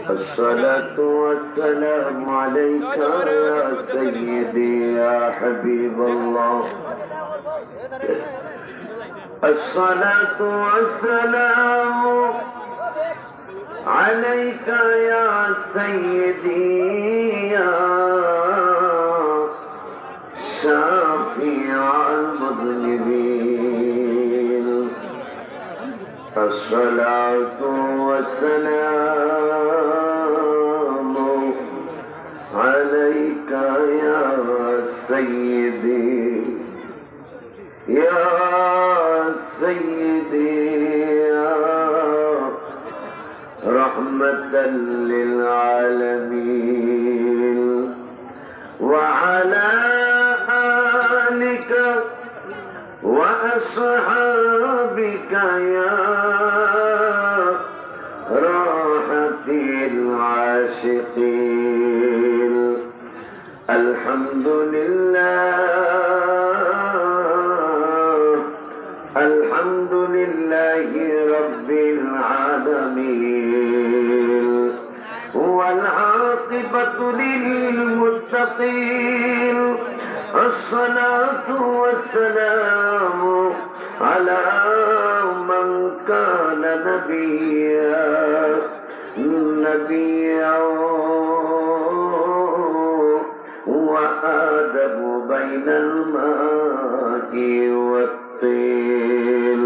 الصلاة والسلام عليك يا سيدي يا حبيب الله. الصلاة والسلام عليك يا سيدي يا شافع المذنبين. الصلاة والسلام عليك يا سيدي يا سيدي يا رحمة للعالمين، وعلى آلك وأصحابك يا راحة العاشقين. الحمد لله الحمد لله رب العالمين، والعاقبة للمتقين. الصلاة والسلام على من كان نبيا وآدم بين الماء والطين.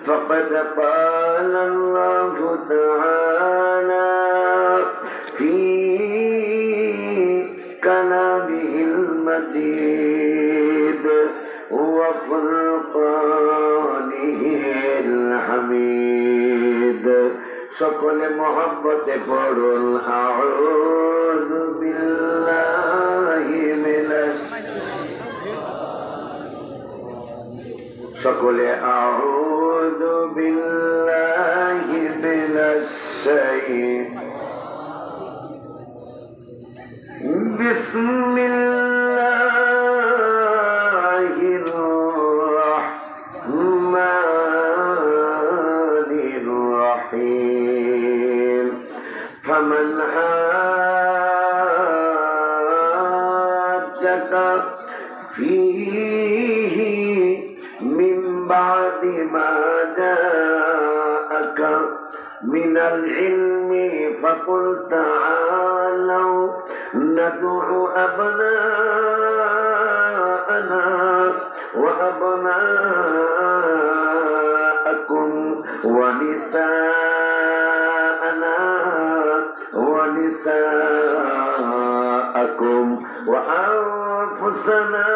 فقد قال الله تعالى في كلامه المجيد وفرقانه الحميد. সকলে মহব্বতে পড়ুন আউযু বিল্লাহি মিনাশ সকলে আউযু বিল্লাহি মিনাশ বিসমিল্লাহির রহমানির রহিম। ফামান হাজ্জাকা ফীহি মিন বাদি মা জাআকা মিনাল ইলমি ফাকুল তাআলাউ ندعو أبناءنا وأبناءكم ونساءنا ونساءكم وأنفسنا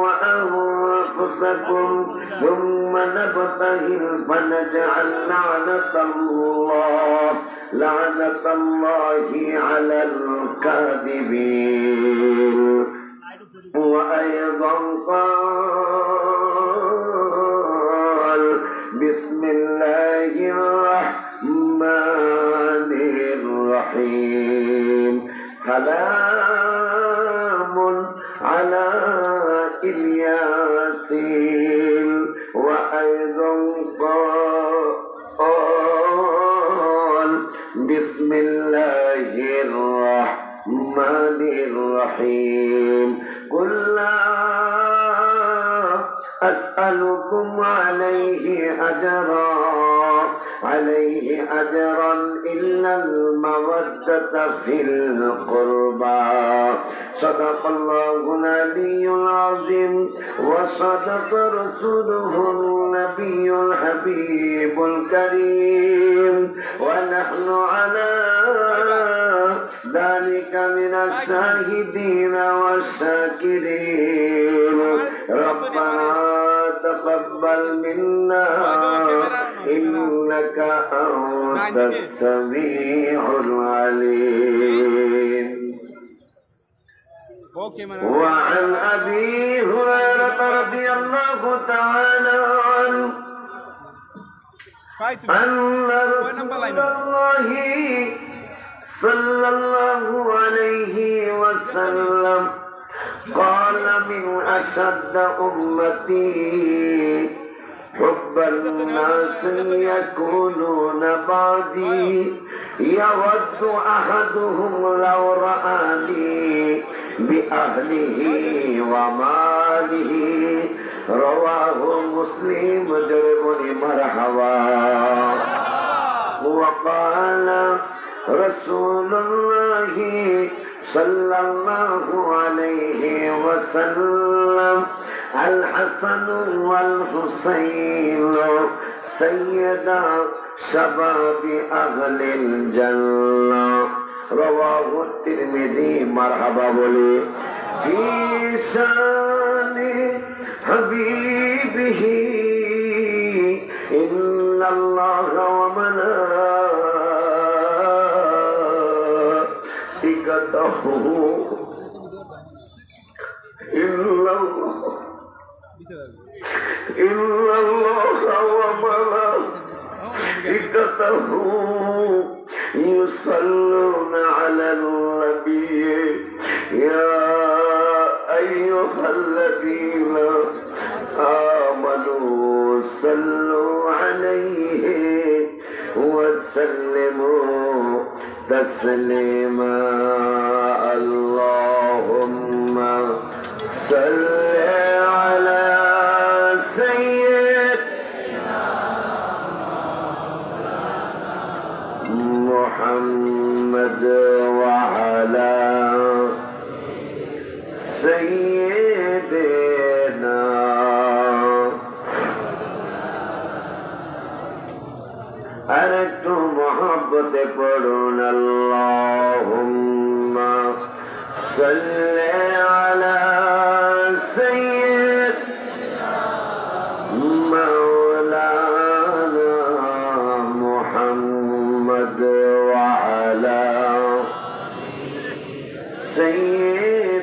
وأنفسكم ثم نبتهل فنجعل لعنة الله على الكاذبين. وأيضا قال بسم الله الرحمن الرحيم. سلام على الياسين. وأيضا قال بسم الله الرحمن الرحيم. قل لا أسألكم عليه أجرا إلا المودة في القربى. صدق الله العلي العظيم وصدق رسوله النبي الحبيب الكريم، ونحن على ذلك من الشاهدين والشاكرين. ربنا تقبل منا إنك أنت السميع العليم. وعن أبي هريرة رضي الله تعالى عنه أن رسول الله صلى الله عليه وسلم قال من أشد أمتي حب الناس يكونون بعدي يود أحدهم لو رآني بأهله وماله رواه مسلم جربني مرحبا وقال رسول الله صلى الله عليه وسلم الحسن والحسين سيدا شباب أهل الجنة رواه الترمذي مرحبا بولي في شان حبيبه إن الله وملائكته إن الله وملائكته يصلون على النبي يا أيها الذين آمنوا صلوا عليه وسلموا تسليما اللهم صل على سيدنا محمد وعلى سيدنا أردت محبت قرون اللهم صل على سيدنا مولانا محمد وعلى سيدنا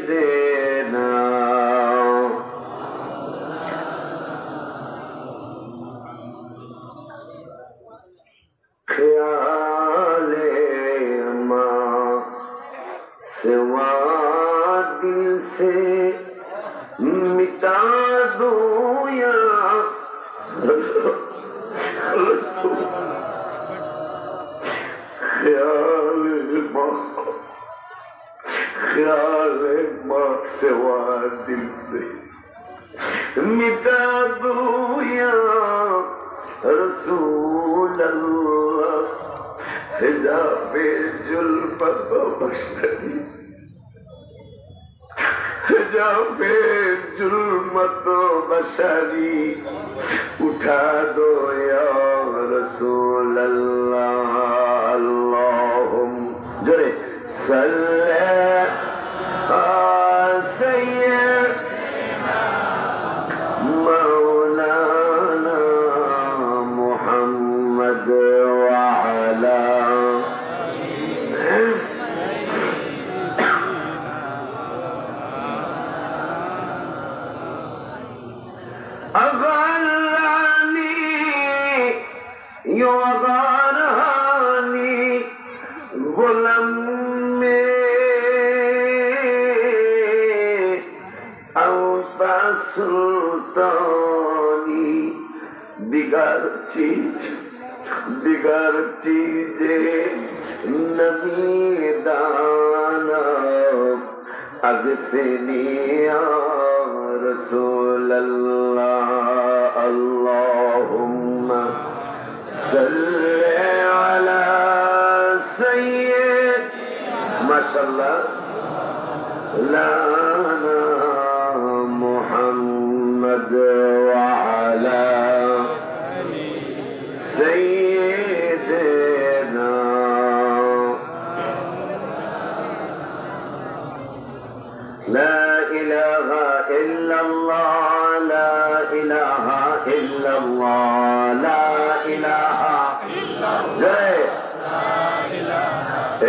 ख्याल माँ सिवा दिल से मिटा दो या ख्याल माँ सिवा दिल से मिटा दो या रसूल अल्लाह हिजाबे जुल्फत बशरी हिजाबे जुल्मत बशरी उठा दो या रसूल अल्लाह अल्लाहुम जोरे सल्ले सय्यदना मौलाना मुहम्मद वअला अगलानी युगरानी गुलाम में औता सुल्तानी दिगर चीजे नबी दाना अगफनी या रसूल अल्लाह अल्लाहुम्मा सल्ली अला सय्यद माशाअल्लाह लाना मुहम्मद वअला सय्यदना ला इलाहा इल्लल्लाह ला इलाहा इल्लल्लाह ला इलाहा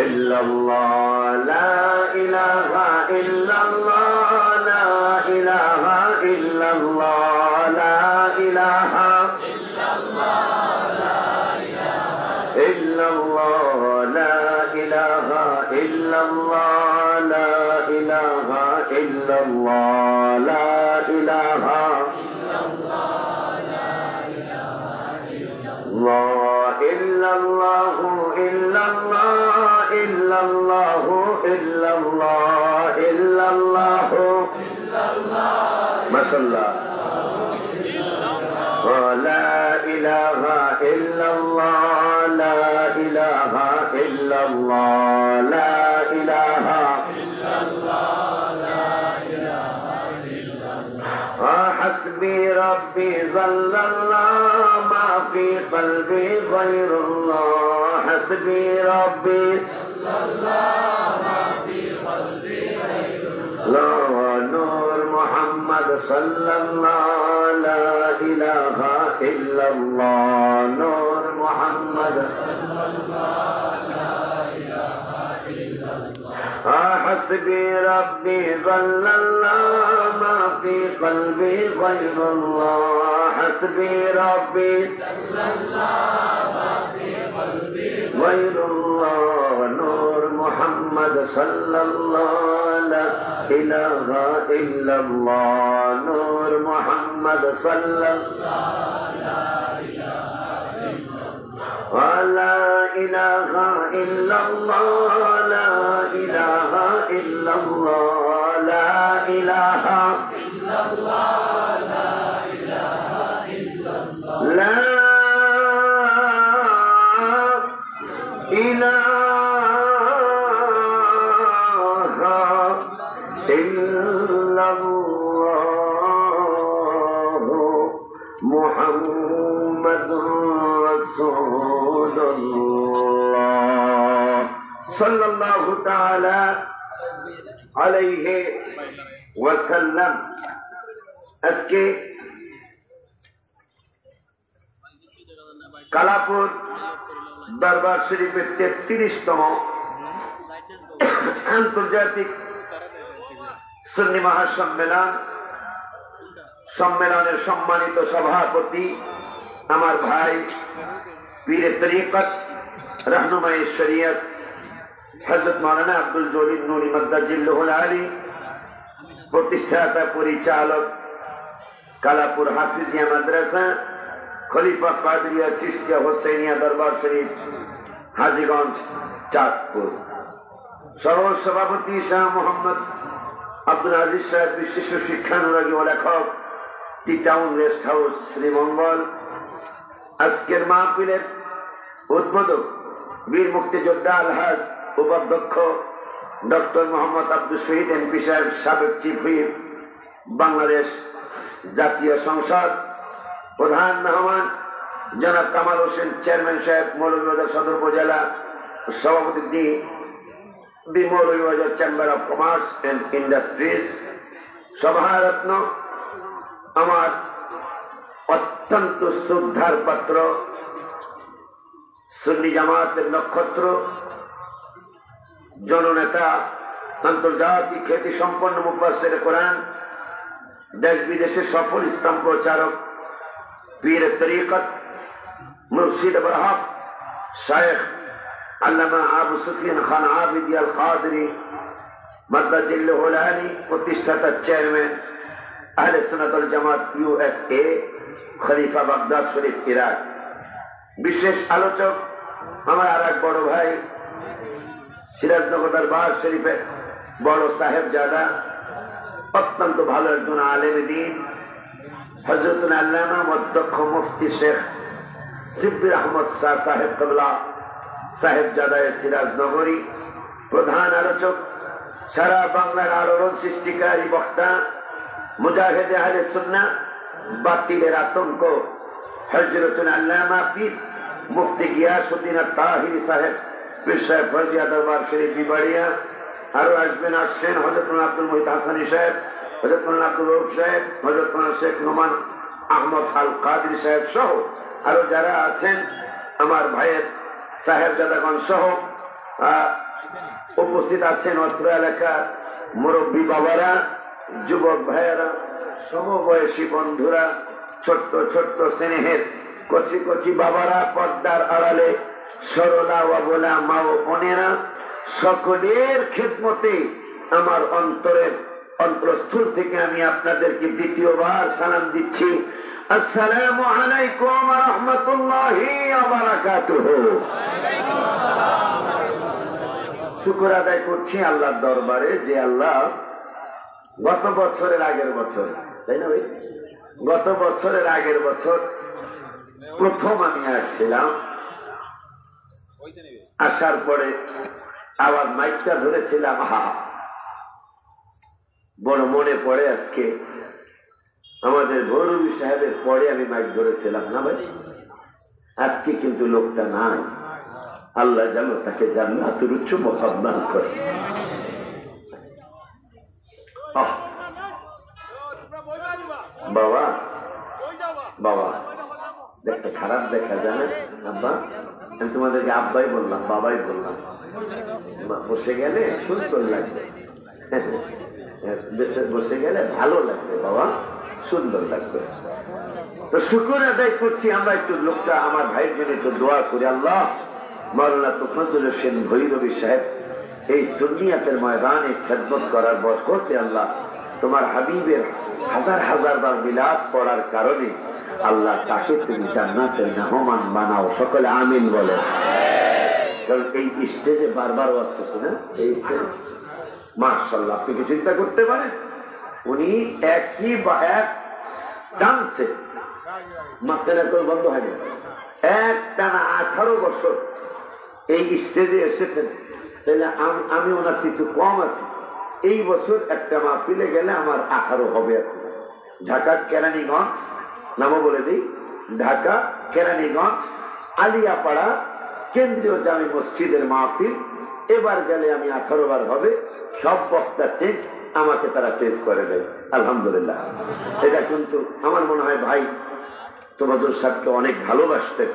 इल्लल्लाह ला इलाहा इल्लल्लाह ला इलाहा इल्लल्लाह ला इलाहा इल्लल्लाह ला इलाहा इल्लल्लाह ला इलाहा इल्लल्लाह ला इलाहा sallallahu la ilaha illallah la ilaha illallah la ilaha حسبي ربي ظل الله ما في قلبي غير الله حسبي ربي ظل الله ما في قلبي غير الله نور محمد صلى الله لا إله إلا الله نور محمد صلى الله لا إله إلا الله حسبي ربي ظل الله ما في قلبي غير الله حسبي ربي صلى الله ما في قلبي غير الله نور محمد صلى الله لا إله إلا الله نور محمد صلى الله لا إله إلا الله لا إله إلا الله لا إله إلا الله لا إله إلا الله لا إله إلا الله محمد رسول الله صلى الله تعالى عليه وسلم আজকে কালাপুর দরবার শরীফের 33তম আন্তর্জাতিক সুন্নি সম্মেলনের সম্মানিত সভাপতি আমার ভাই পীরে তরিকত रहनुमाए शरीयत हजरत मौलाना अब्दुल जलील नूरी मद्दाजिल्लुहुल आली प्रतिष्ठाता परिचालक कालापुर हाफिजिया माद्रासा खलीफा कादरिया चिश्तिया हुसैनिया दरबार शरीफ हाजीगंज चाँदपुर सह सभापति शाह मोहम्मद আব্দুল আজিজ সাহেব বিশিষ্ট শিক্ষানুরাগী ও লেখক টি টাউন রেস্ট হাউস শ্রীমঙ্গল আজকের মাহফিলের উদ্বোধক বীর মুক্তিযোদ্ধা আলহাজ উপাধ্যক্ষ ডক্টর মোহাম্মদ আব্দুল শহীদ এমপি সাহেব সাবেক চিফ হুইপ বাংলাদেশ জাতীয় সংসদ প্রধান মেহমান জনাব কামাল হোসেন চেয়ারম্যান সাহেব মৌলভীবাজার সদর উপজেলা সভাপতি the Moulvibazar chamber of commerce and industries সভারত্ন আমার অত্যন্ত শ্রদ্ধার পাত্র সুন্নি জামাতের নক্ষত্র জননেতা আন্তর্জাতিক খ্যাতি সম্পন্ন মুফাসসির কোরআন দেশ বিদেশে সফল ইসলাম প্রচারক পীর তরিকত মুর্শিদ বরহক শায়েখ আল্লামা আবু সুফিয়ান খান আবিদি আল কাদরি মাদ্দাজিল্লুহুল আলী প্রতিষ্ঠাতা চেয়ারম্যান আহলে সুন্নাত ওয়াল জামাত ইউএসএ খলিফা বাগদাদ শরীফ ইরাক বিশেষ আলোচক আমার আরেক বড় ভাই সিরাজনগর দরবার শরীফের বড় সাহেবজাদা অত্যন্ত ভালো একজন আলেম দ্বীন হযরতুল আল্লামা অধ্যক্ষ মুফতি শেখ সিদ্দিক আহমদ শাহ সাহেব কিবলা সাহেবজাদায়ে সিরাজনগরী প্রধান আলোচক সারা বাংলার আলোড়ন সৃষ্টিকারী বক্তা মুজাহিদে আহলে সুন্নাহ বাতিলের আতঙ্ক হযরতুল আল্লামা পীর মুফতি গিয়াসউদ্দিন আত-তাহিরি সাহেব পীর সাহেব ফরজিয়া দরবার শরীফ বিবাড়িয়া আরো আসবেন আসছেন হযরত আব্দুল মুহিত হাসানী সাহেব হযরত আব্দুল রউফ সাহেব হযরত শেখ নোমান আহমদ আল কাদরি সাহেব সহ আরো যারা আছেন আমার ভাইয়ের সাহেবজাদাগণ সহ উপস্থিত আছেন অত্র এলাকার মুরব্বী বাবারা যুবক ভাইয়েরা সমবয়সী বন্ধুরা ছোট্ট ছোট্ট স্নেহের কচি কচি বাবারা পর্দার আড়ালে সরলা অবলা মা ও বোনেরা সকলের খিদমতে আমার অন্তরস্থল থেকে আমি আপনাদেরকে দ্বিতীয়বার সালাম দিচ্ছি আসসালামু আলাইকুম ওয়া রাহমাতুল্লাহি ওয়া বারাকাতুহু। শুকর আদায় করছি আল্লাহর দরবারে যে আল্লাহ গত বছরের আগের বছর তাই না ভাই? গত বছরের আগের বছর প্রথম আমি আসছিলাম, আসার পরে আবার মাইকটা ধরেছিলাম। বড় মনে পড়ে আজকে আমাদের গৌরবী সাহেবের পরে আমি মাইক ধরেছিলাম না ভাই? আজকে কিন্তু লোকটা নাই। আল্লাহ জানো তাকে জান্নাতের উচ্চ মকাম দান করে। বাবা বাবা দেখতে খারাপ দেখা যায় না আব্বা? আমি তোমাদেরকে আব্বাই বললাম, বাবাই বললাম। বসে গেলে সুন্দর লাগবে, বসে গেলে ভালো লাগবে বাবা, সুন্দর লাগবে। তো শুকর আদায় করছি আমরা। একটু লোকটা আমার ভাইয়ের জন্য একটু দোয়া করি। আল্লাহ মাওলানা তোফাজ্জল হোসেন ভৈরবী সাহেব এই সুন্নিয়াতের ময়দানে খেদমত করার বরকতে আল্লাহ তোমার হাবিবের হাজার হাজার বার মিলাদ পড়ার কারণে আল্লাহ তাকে তুমি জান্নাতের মেহমান বানাও। সকলে আমিন বলে। কারণ এই স্টেজে বারবার আসতেছে না, এই স্টেজে মাশাআল্লাহ। আপনি কি চিন্তা করতে পারেন, উনি একই বা এক জানছে মাঝখানে কেউ বন্ধ হয়নি, এক টানা 18 বছর এই স্টেজে এসেছেন। তাহলে আমি ওনার চেয়ে একটু কম আছি। এই বছর একটা মাহফিলে গেলে আমার 18 হবে। ঢাকা কেরানীগঞ্জ, নামও বলে দিই, ঢাকা কেরানীগঞ্জ আলিয়াপাড়া কেন্দ্রীয় জামি মসজিদের মাহফিল। এবার গেলে আমি 18 বার হবে। সব বক্তা চেঞ্জ, আমাকে তারা চেঞ্জ করে দেয়। আলহামদুলিল্লাহ। এটা কিন্তু আমার মনে হয় ভাই তোফাজ্জল সাহেবকে অনেক ভালোবাসতেন,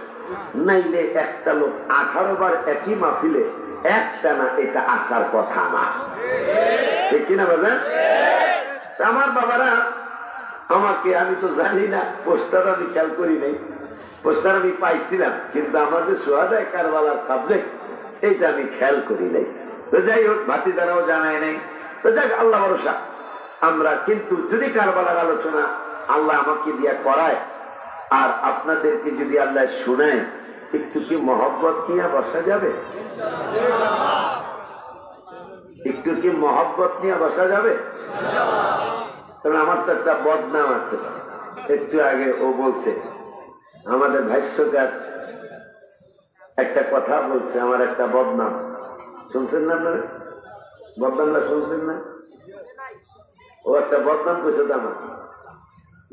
নাইলে একটা লোক 18 বার একই মাহফিলে একটা না, এটা আসার কথা না, ঠিক কিনা বাজার? আমার বাবারা আমাকে, আমি তো জানি না, পোস্টার আমি খেয়াল করি নাই, পোস্টার আমি পাইছিলাম, কিন্তু আমার যে সুহাদায়ে কারবালার সাবজেক্ট এইটা আমি খেয়াল করি নাই। তো যাই হোক, ভাতিজারাও জানায় নাই। তো যাক, আল্লাহ ভরসা আমরা। কিন্তু যদি কারবালার আলোচনা আল্লাহ আমাকে দিয়া করায় আর আপনাদেরকে যদি আল্লাহ শুনায়, একটু কি মহব্বত নিয়ে বসা যাবে? একটু কি মহব্বত নিয়ে বসা যাবে? কারণ আমার তো একটা বদনাম আছে। একটু আগে ও বলছে, আমাদের ভাষ্যকার একটা কথা বলছে, আমার একটা বদনাম। শুনছেন না আপনারা? বদনামটা শুনছেন না? ও একটা বদনাম করেছে তো আমার,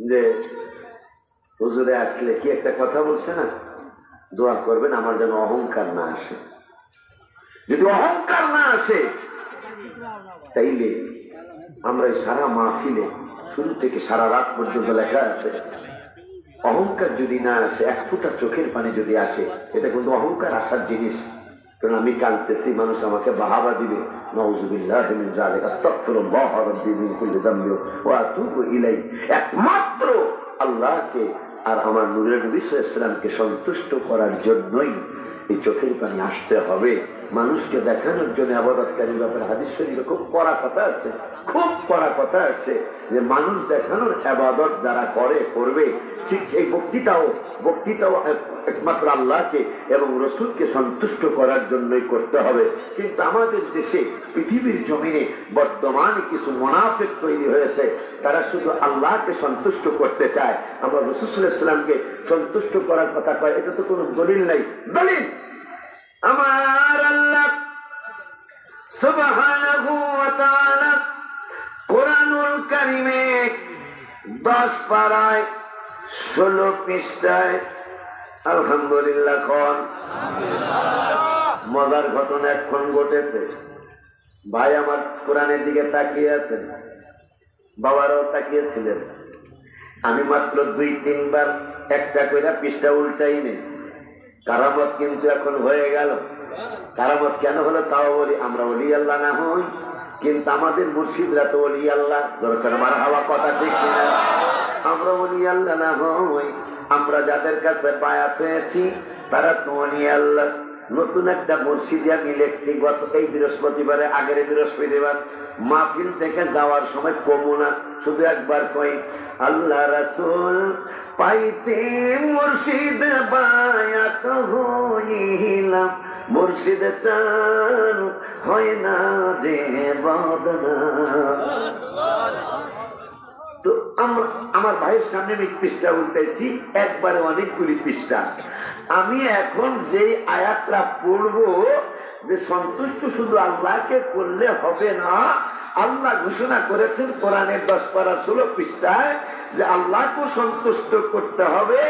যে হুজুরে আসলে কি একটা কথা বলছে না, দোয়া করবেন আমার যেন অহংকার না আসে। যদি অহংকার না আসে তাইলে আমরা সারা মাহফিলে শুরু থেকে সারা রাত পর্যন্ত লেখা আছে, অহংকার যদি না আসে, এক ফোঁটা চোখের পানি যদি আসে, এটা কিন্তু অহংকার আসার জিনিস। কারণ আমি কাঁদতেছি, মানুষ আমাকে বাহাবা দিবে, নাউযুবিল্লাহি মিন যালিক, আস্তাগফিরুল্লাহ রাব্বি মিন কুল্লি যামবি ওয়া আতুবু ইলাইহি। একমাত্র আল্লাহকে আর আমার নূরের নবী সাল্লাল্লাহু আলাইহি ওয়াসাল্লামকে সন্তুষ্ট করার জন্যই এই চোখের পানি আসতে হবে। মানুষকে দেখানোর জন্য ইবাদতকারীর ব্যাপারে হাদিস শরীফে খুব কড়া কথা আছে, খুব কড়া কথা আছে, যে মানুষ দেখানোর ইবাদত যারা করবে, ঠিক এই বক্তৃতাও একমাত্র আল্লাহকে এবং রসুলকে সন্তুষ্ট করার জন্যই করতে হবে। কিন্তু আমাদের দেশে, পৃথিবীর জমিনে বর্তমানে কিছু মুনাফিক তৈরি হয়েছে, তারা শুধু আল্লাহকে সন্তুষ্ট করতে চায়, আমরা রাসূল সাল্লাল্লাহু আলাইহি ওয়াসাল্লামকে সন্তুষ্ট করার কথা কয়। এটা তো কোনো দলিল নাই। দলিল আমার আল্লাহ সুবহানাহু ওয়া তাআলা কোরআনুল কারীমে 10 পারায় 16 পৃষ্ঠায়, আলহামদুলিল্লাহ কোন মজার ঘটনা এখন ঘটেছে। ভাই আমার কোরআনের দিকে তাকিয়ে আছেন, বাবারাও তাকিয়েছিলেন। আমি মাত্র 2-3 বার একটা কইরা পৃষ্ঠা উল্টাই নেই। কারামত কিন্তু এখন হয়ে গেল। কারামত কেন হলো তাও বলি, আমরা ওলি আল্লাহ না হই, কিন্তু আমাদের মুর্শিদরা তো ওলি আল্লাহ। সরকার মার হাওয়া কথা ঠিক কিনা? আমরা ওলি আল্লাহ না হই, আমরা যাদের কাছে বায়াত হয়েছি তারা তো ওলি আল্লাহ। নতুন একটা মসজিদে আমি লিখছি, গত এই বৃহস্পতিবারে, আগের বৃহস্পতিবার মাহফিল থেকে যাওয়ার সময় কমুনা শুধু একবার কই, আল্লাহ রাসূল পাইতে মুর্শিদ বায়াত হইলাম, মুর্শিদ চান হয় না যে বদনাম। তো আমার ভাইয়ের সামনে আমি পৃষ্ঠা উল্টাইছি, একবারে অনেকগুলি পৃষ্ঠা। আমি এখন যে আয়াতটা পড়বো যে সন্তুষ্ট শুধু আল্লাহকে করলে হবে না, আল্লাহ ঘোষণা করেছেন কোরআনের 10 পারা 16 পৃষ্ঠায় যে আল্লাহকে সন্তুষ্ট করতে হবে,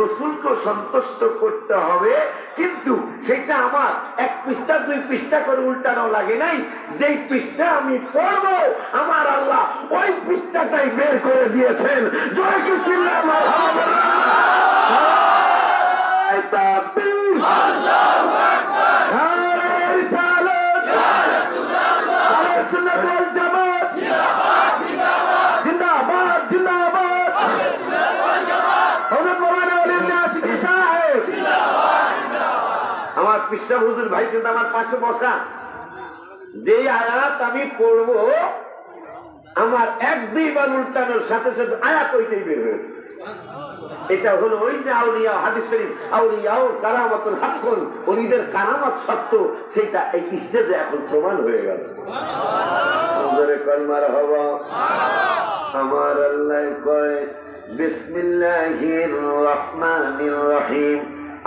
রসুলকে সন্তুষ্ট করতে হবে। কিন্তু সেটা আমার 1 পৃষ্ঠা 2 পৃষ্ঠা করে উল্টানো লাগে নাই। যেই পৃষ্ঠা আমি পড়বো আমার আল্লাহ ওই পৃষ্ঠাটাই বের করে দিয়েছেন। জয় কৃষ্ণ আমার পিসা হুজুর ভাই কিন্তু আমার পাশে বসা। যে আয়াত আমি পড়বো আমার 1-2 বার উল্টানোর সাথে সাথে আয়াত ওইটাই বের হয়েছে। এটা হলো ওই যে আউলিয়া, হাদিস শরীফ আউলিয়াও কারামাতুল হাক্কুন, ওলিদের কারামাত সত্য, সেটা এই স্টেজে এখন প্রমাণ হয়ে গেল। জোরে কলমার হওয়া। আমার আল্লাহ কয় বিসমিল্লাহির রহমানির রহিম।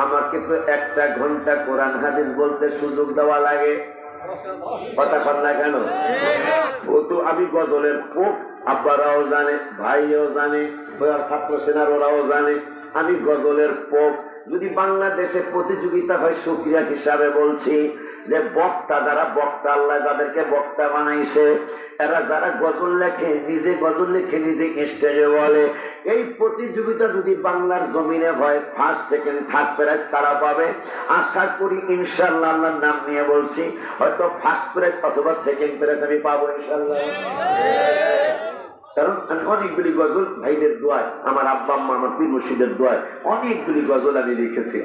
আমাকে তো 1টা ঘন্টা কোরআন হাদিস বলতে সুযোগ দেওয়া লাগে, কথা কর না কেন? ও তো আমি গজলের পোক, আব্বারাও জানে, ভাইও জানে, ছাত্র সেনার ওরাও জানে আমি গজলের পোক। যদি বাংলাদেশে প্রতিযোগিতা হয়, শুকরিয়া হিসাবে বলছি যে বক্তা যারা, বক্তা আল্লাহ যাদেরকে বক্তা বানাইছে, এরা যারা গজল লেখে, নিজে গজল লিখে নিজে স্টেজে বলে, এই প্রতিযোগিতা যদি বাংলার জমিনে হয়, 1st, 2nd, 3rd প্রাইজ কারা পাবে? আশা করি ইনশাআল্লাহ, আল্লাহর নাম নিয়ে বলছি, হয়তো 1st প্রাইজ অথবা 2nd প্রাইজ আমি পাবো ইনশাআল্লাহ। কারণ আমি অনেকগুলি গজল ভাইদের দোয়ায়, আমার আব্বা আম্মা, আমার পীর মুর্শিদের দোয়ায় অনেকগুলি গজল আমি লিখেছি।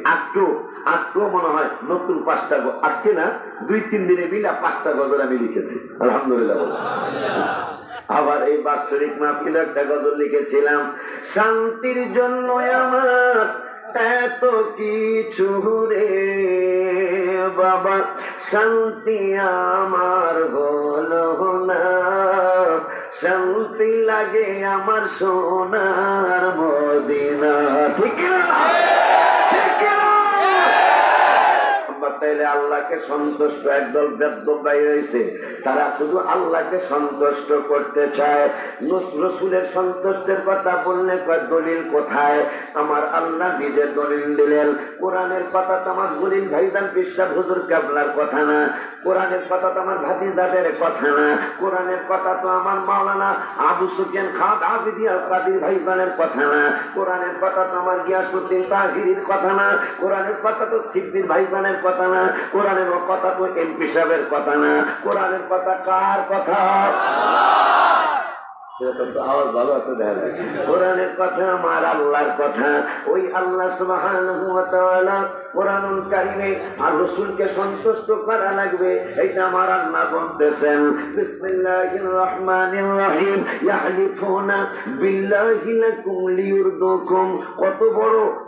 আজকেও মনে হয় নতুন 5টা, আজকে না 2-3 দিনে মিলে 5টা গজল আমি লিখেছি, আলহামদুলিল্লাহ। আবার এই বাৎসরিক মাহফিলে একটা গজল লিখেছিলাম, শান্তির জন্য আমার এত কিছু রে বাবা, শান্তি আমার হলো না, শান্তি লাগে আমার সোনার মদিনা। ঠিক না? তাইলে আল্লাহকে সন্তুষ্ট একদল বেদ্যপ বাইরে হয়েছে, তারা শুধু আল্লাহকে সন্তুষ্ট করতে চায়। রসুলের সন্তুষ্টের কথা বললে কয় দলিল কোথায়? আমার আল্লাহ নিজের দলিল দিলেন। কোরআনের কথা তো আমার জলিল ভাইজান পিসা হুজুর কাবলার কথা না, কোরআনের কথা তো আমার ভাতিজাদের কথা না, কোরআনের কথা তো আমার মাওলানা আবু সুফিয়ান খান আবিদি আল কাদির ভাইজানের কথা না, কোরআনের কথা তো আমার গিয়াসউদ্দিন তাহিরির কথা না, কোরআনের কথা তো সিদ্দিক ভাইজানের কথা না, কোরআনের কথা তো এমপি সাহেবের কথা না, কোরআনের কথা কার কথা? আওয়াজ ভালো আছে, দেখা যায়। কোরআনের কথা আমার আল্লাহর কথা। ওই আল্লাহ সুবহানাহু ওয়া তাআলা কোরআনুল কারীমে আর রাসূলকে সন্তুষ্ট করা লাগবে, এটা আমার আল্লাহ বলতেছেন। বিসমিল্লাহির রহমানির রহিম, ইয়াহলিফুনা বিল্লাহি লাকুম লিয়ুরদুকুম।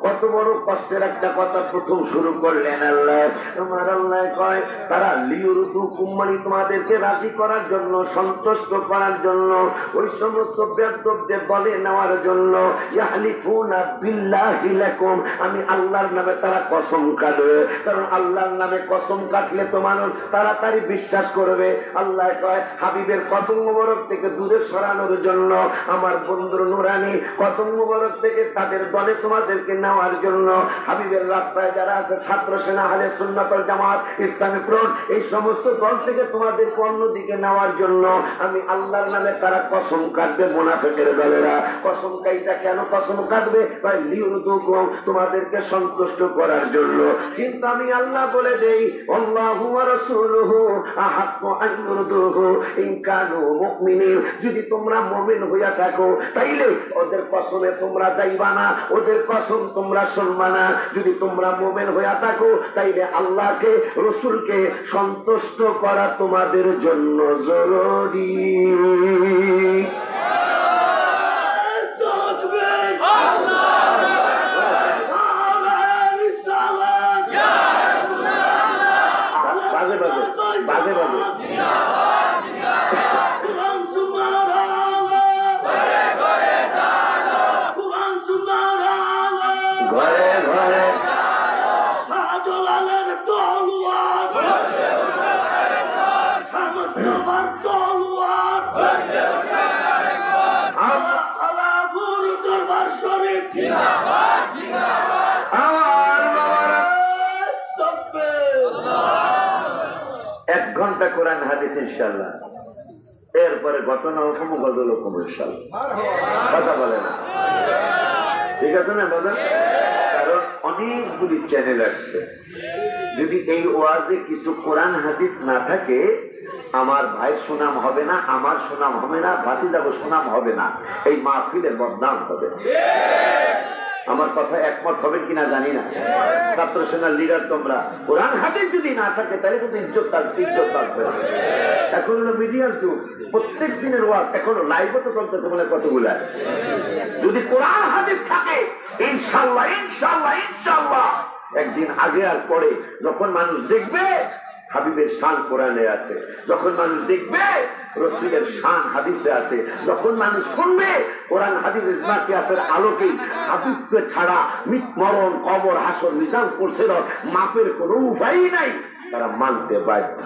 কত বড় কষ্টের একটা কথা প্রথম শুরু করলেন আল্লাহ। আমার আল্লাহ কয় তারা লিয়ুরদুকুম মানে তোমাদেরকে রাজি করার জন্য, সন্তুষ্ট করার জন্য, ওই সমস্ত বেদ্যপদের দলে নেওয়ার জন্য। ইয়াহলিফুনা বিল্লাহি লাকুম, আমি আল্লাহর নামে তারা কসম কাটবে, কারণ আল্লাহর নামে কসম কাটলে তো মানুষ তাড়াতাড়ি বিশ্বাস করবে। আল্লাহ কয় হাবিবের কদম মোবারক থেকে দূরে সরানোর জন্য, আমার বন্ধুর নুরানি কদম মোবারক থেকে তাদের দলে তোমাদেরকে নেওয়ার জন্য, হাবিবের রাস্তায় যারা আছে, ছাত্র সেনা, আহলে সুন্নাত ওয়াল জামাত, ইসলামী ফ্রন্ট, এই সমস্ত দল থেকে তোমাদেরকে অন্যদিকে নেওয়ার জন্য আমি আল্লাহর নামে তারা কসম কাটবে। মুনাফিকের দলেরা কসম কাইটা কেন কসম কাটবে? লিয়ুরদুকুম, তোমাদেরকে সন্তুষ্ট করার জন্য। কিন্তু আমি আল্লাহ বলে দেই, আল্লাহু ওয়া রাসূলুহু আহাক্কু আন ইউরদুহু ইন কানু মুমিনিন। যদি তোমরা মুমিন হইয়া থাকো তাইলে ওদের কসমে তোমরা যাইবা না, ওদের কসম তোমরা শুনবা না। যদি তোমরা মুমিন হইয়া থাকো তাইলে আল্লাহকে, রাসূলকে সন্তুষ্ট করা তোমাদের জন্য জরুরি। বাজে বাজে 1 ঘন্টা কোরআন হাদিস ইনশাআল্লাহ, এরপরে ঘটনা হুকুম গজল হুকুম ইনশাআল্লাহ। কথা বলে না, ঠিক আছে না বলেন? কারণ অনেকগুলি চ্যানেল আসছে, যদি এই ওয়াজে কিছু কোরআন হাদিস না থাকে আমার ভাই সুনাম হবে না, আমার সুনাম হবে না, ভাতিজাগো সুনাম হবে না, এই মাহফিলের বদনাম হবে। আমার কথা একমত হবে কিনা জানি না। ছাত্র সেনার লিডার তোমরা, কোরআন হাদিস যদি না থাকে তাহলে কিন্তু ইজ্জত থাকবে না। এখন হলো মিডিয়ার যুগ, প্রত্যেক দিনের ওয়াজ এখনো লাইভও তো চলতেছে বলে কতগুলা। যদি কোরআন হাদিস থাকে ইনশাআল্লাহ ইনশাআল্লাহ ইনশাআল্লাহ একদিন আগে আর পরে যখন মানুষ দেখবে হাবিবের শান কোরআনে আছে, যখন মানুষ দেখবে রাসূলের শান হাদিসে আছে, যখন মানুষ শুনবে কোরআন হাদিস ইজমা কিয়াসের আলোকে হাবিবকে ছাড়া মরণ কবর হাসর মিজান করছে মাপের কোনো উপায় নাই, তারা মানতে বাধ্য।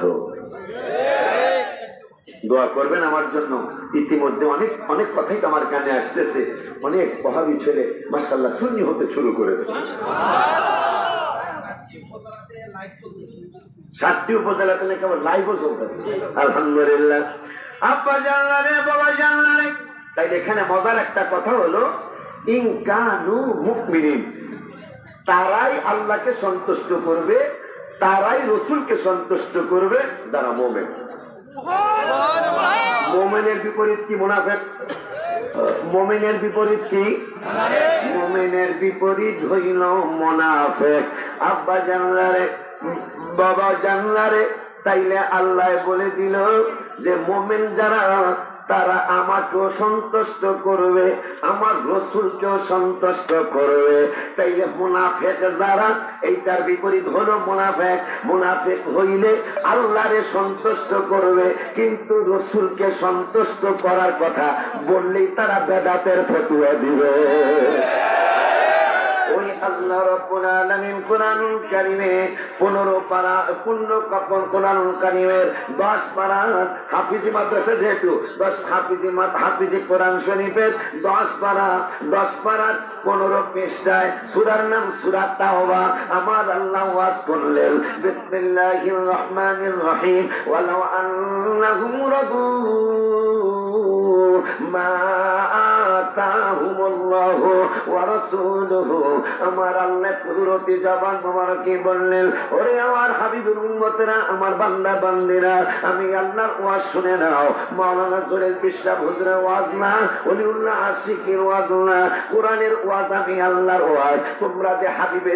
দোয়া করবেন আমার জন্য। ইতিমধ্যে অনেক অনেক কথাই আমার কানে আসতেছে, অনেক ওয়াহাবি ছেলে মাশাআল্লাহ সুন্নি হতে শুরু করেছে। 7টি উপজেলাতে নাকি আমার লাইভও চলতেছে, আলহামদুলিল্লাহ। আব্বা জানলা রে, বাবা জানলা রে। তাই এখানে মজার একটা কথা হলো, ইন কানু মুমিনিন, তারাই আল্লাহকে সন্তুষ্ট করবে, তারাই রাসূলকে সন্তুষ্ট করবে যারা মুমিন। মুমিনের বিপরীত কি? মুনাফিক। মুমিনের বিপরীত কি? মুমিনের বিপরীত হইল মুনাফিক। আব্বা জানলা রে, বাবা জানলা রে। তাইলে আল্লাহ বলে দিল যে মুমিন যারা তারা আমাকেও সন্তুষ্ট করবে, আমার রাসূলকেও সন্তুষ্ট করবে। তাইলে মুনাফিক যারা, এইটার বিপরীত হলো মুনাফিক। মুনাফিক হইলে আল্লাহরে সন্তুষ্ট করবে কিন্তু রাসূলকে সন্তুষ্ট করার কথা বললেই তারা বেদাতের ফতোয়া দিবে। ওই আল্লাহ রাব্বুল আলামিন কোরআনুল কারীমে 15 পারা কোরআনুল কারীমের 10 পারা হাফিজি মাদ্রাসা, যেহেতু 10 হাফিজি কোরআন শরীফের 10 পারা 15 পৃষ্ঠায় সূরার নাম সূরা তাওবা। আমার আল্লাহ ওয়াজ করলেন বিসমিল্লাহির রহমানির রহিম, ওয়ালাউ আন্নাহুম রাদু মা আতাহুমুল্লাহু ওয়া রাসূলুহু। আমার আল্লাহ কুদরতি জবান মোবারকে বললেন, ওরে আমার হাবিবের উম্মতেরা, আমার বান্দা বান্দিরা, আমি আল্লাহর ওয়াজ শুনে নাও। মাওলানা জলিল বিশ্বাস হুজুরের ওয়াজ না, ওলিউল্লাহ আশিকের ওয়াজ না, কোরআনের ওয়াজ, আমি আল্লাহর ওয়াজ। তোমরা যে হাবিবে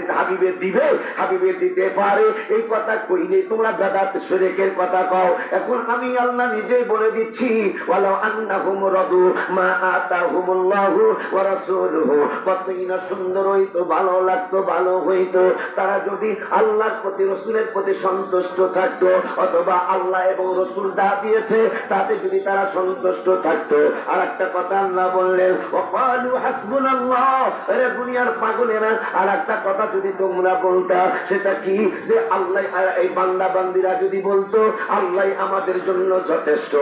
দিবে, হাবিবে দিতে পারে এই কথা কইলে তোমরা বেদাত শিরকের কথা কও। এখন আমি আল্লাহ নিজেই বলে দিচ্ছি, ওয়ালাউ আন্নাহুম রাদু মা আতাহুমুল্লাহু ওয়া রাসূলুহু। কতই না সুন্দর হইতো, ভালো লাগতো, ভালো হইতো তারা যদি আল্লাহর প্রতি রাসূলের প্রতি সন্তুষ্ট থাকতো, অথবা আল্লাহ এবং রাসূল যা দিয়েছে তাতে যদি তারা সন্তুষ্ট থাকতো। আর একটা কথা আল্লাহ বললেন, ওয়াকালু হাসবুনাল্লাহ। আরে দুনিয়ার পাগলেরা, আর একটা কথা যদি তোমরা বলতা, সেটা কি? যে আল্লাহ, এই বান্দা বান্দিরা যদি বলতো আল্লাহ আমাদের জন্য যথেষ্ট।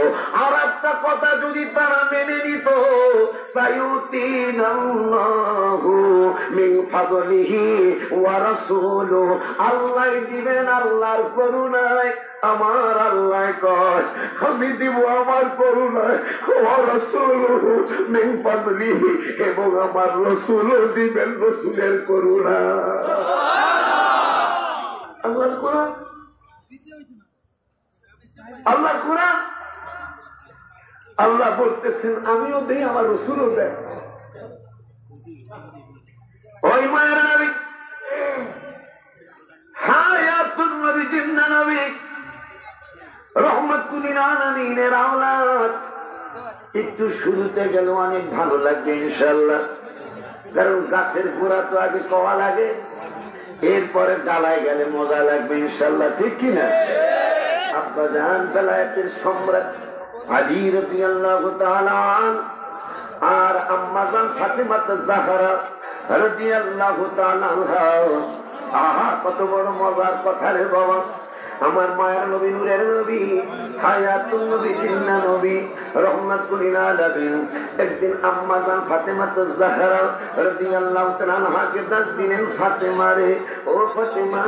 আর একটা কথা যদি তারা মেনে নিত, সায়ুতিনাল্লাহু মিন ফাদলিহি ওয়া রাসূলুহু। আল্লাহ দিবেন আল্লাহর করুণায়। আমার আল্লাহ কয় আমি দিব আমার করুণায়, ওয়া রাসূলুহু মিন ফাদলিহি, এবং আমার রাসূলও দিবেন রাসূলের করুণা। আল্লাহর কোরআন, আল্লাহর কোরআন। আল্লাহ বলতেছেন আমিও দেই, আমার রাসূলও দেয়। ওই মায়ের নবী, হায়াতুন নবী, জিন্দা নবী, রহমাতুল লিল আলামিনের আওলাদ। একটু শুরুতে গেল অনেক ভালো লাগবে ইনশাআল্লাহ, কারণ গাছের গোড়া তো আগে কওয়া লাগে, এরপরে ডালায় গেলে মজা লাগবে ইনশাআল্লাহ, ঠিক কিনা? আব্বা জান বেলায়েতের সম্রাট আলী রাদিয়াল্লাহু তাআলা আর আম্মা জান ফাতিমা যাহরা রাদিয়াল্লাহু তাআলা আনহা। আহা, কত বড় মজার কথা রে বাবা। আমার মায়ের নবী, নূরের নবী, হায়াতুন নবী, জিন্না নবী, রহমাতুল লিল আলামিন একদিন আম্মা জান ফাতেমাতুজ জাহরা রাদিয়াল্লাহু তাআলা আনহাকে ডাক দিলেন, ফাতেমা রে, ও ফাতেমা,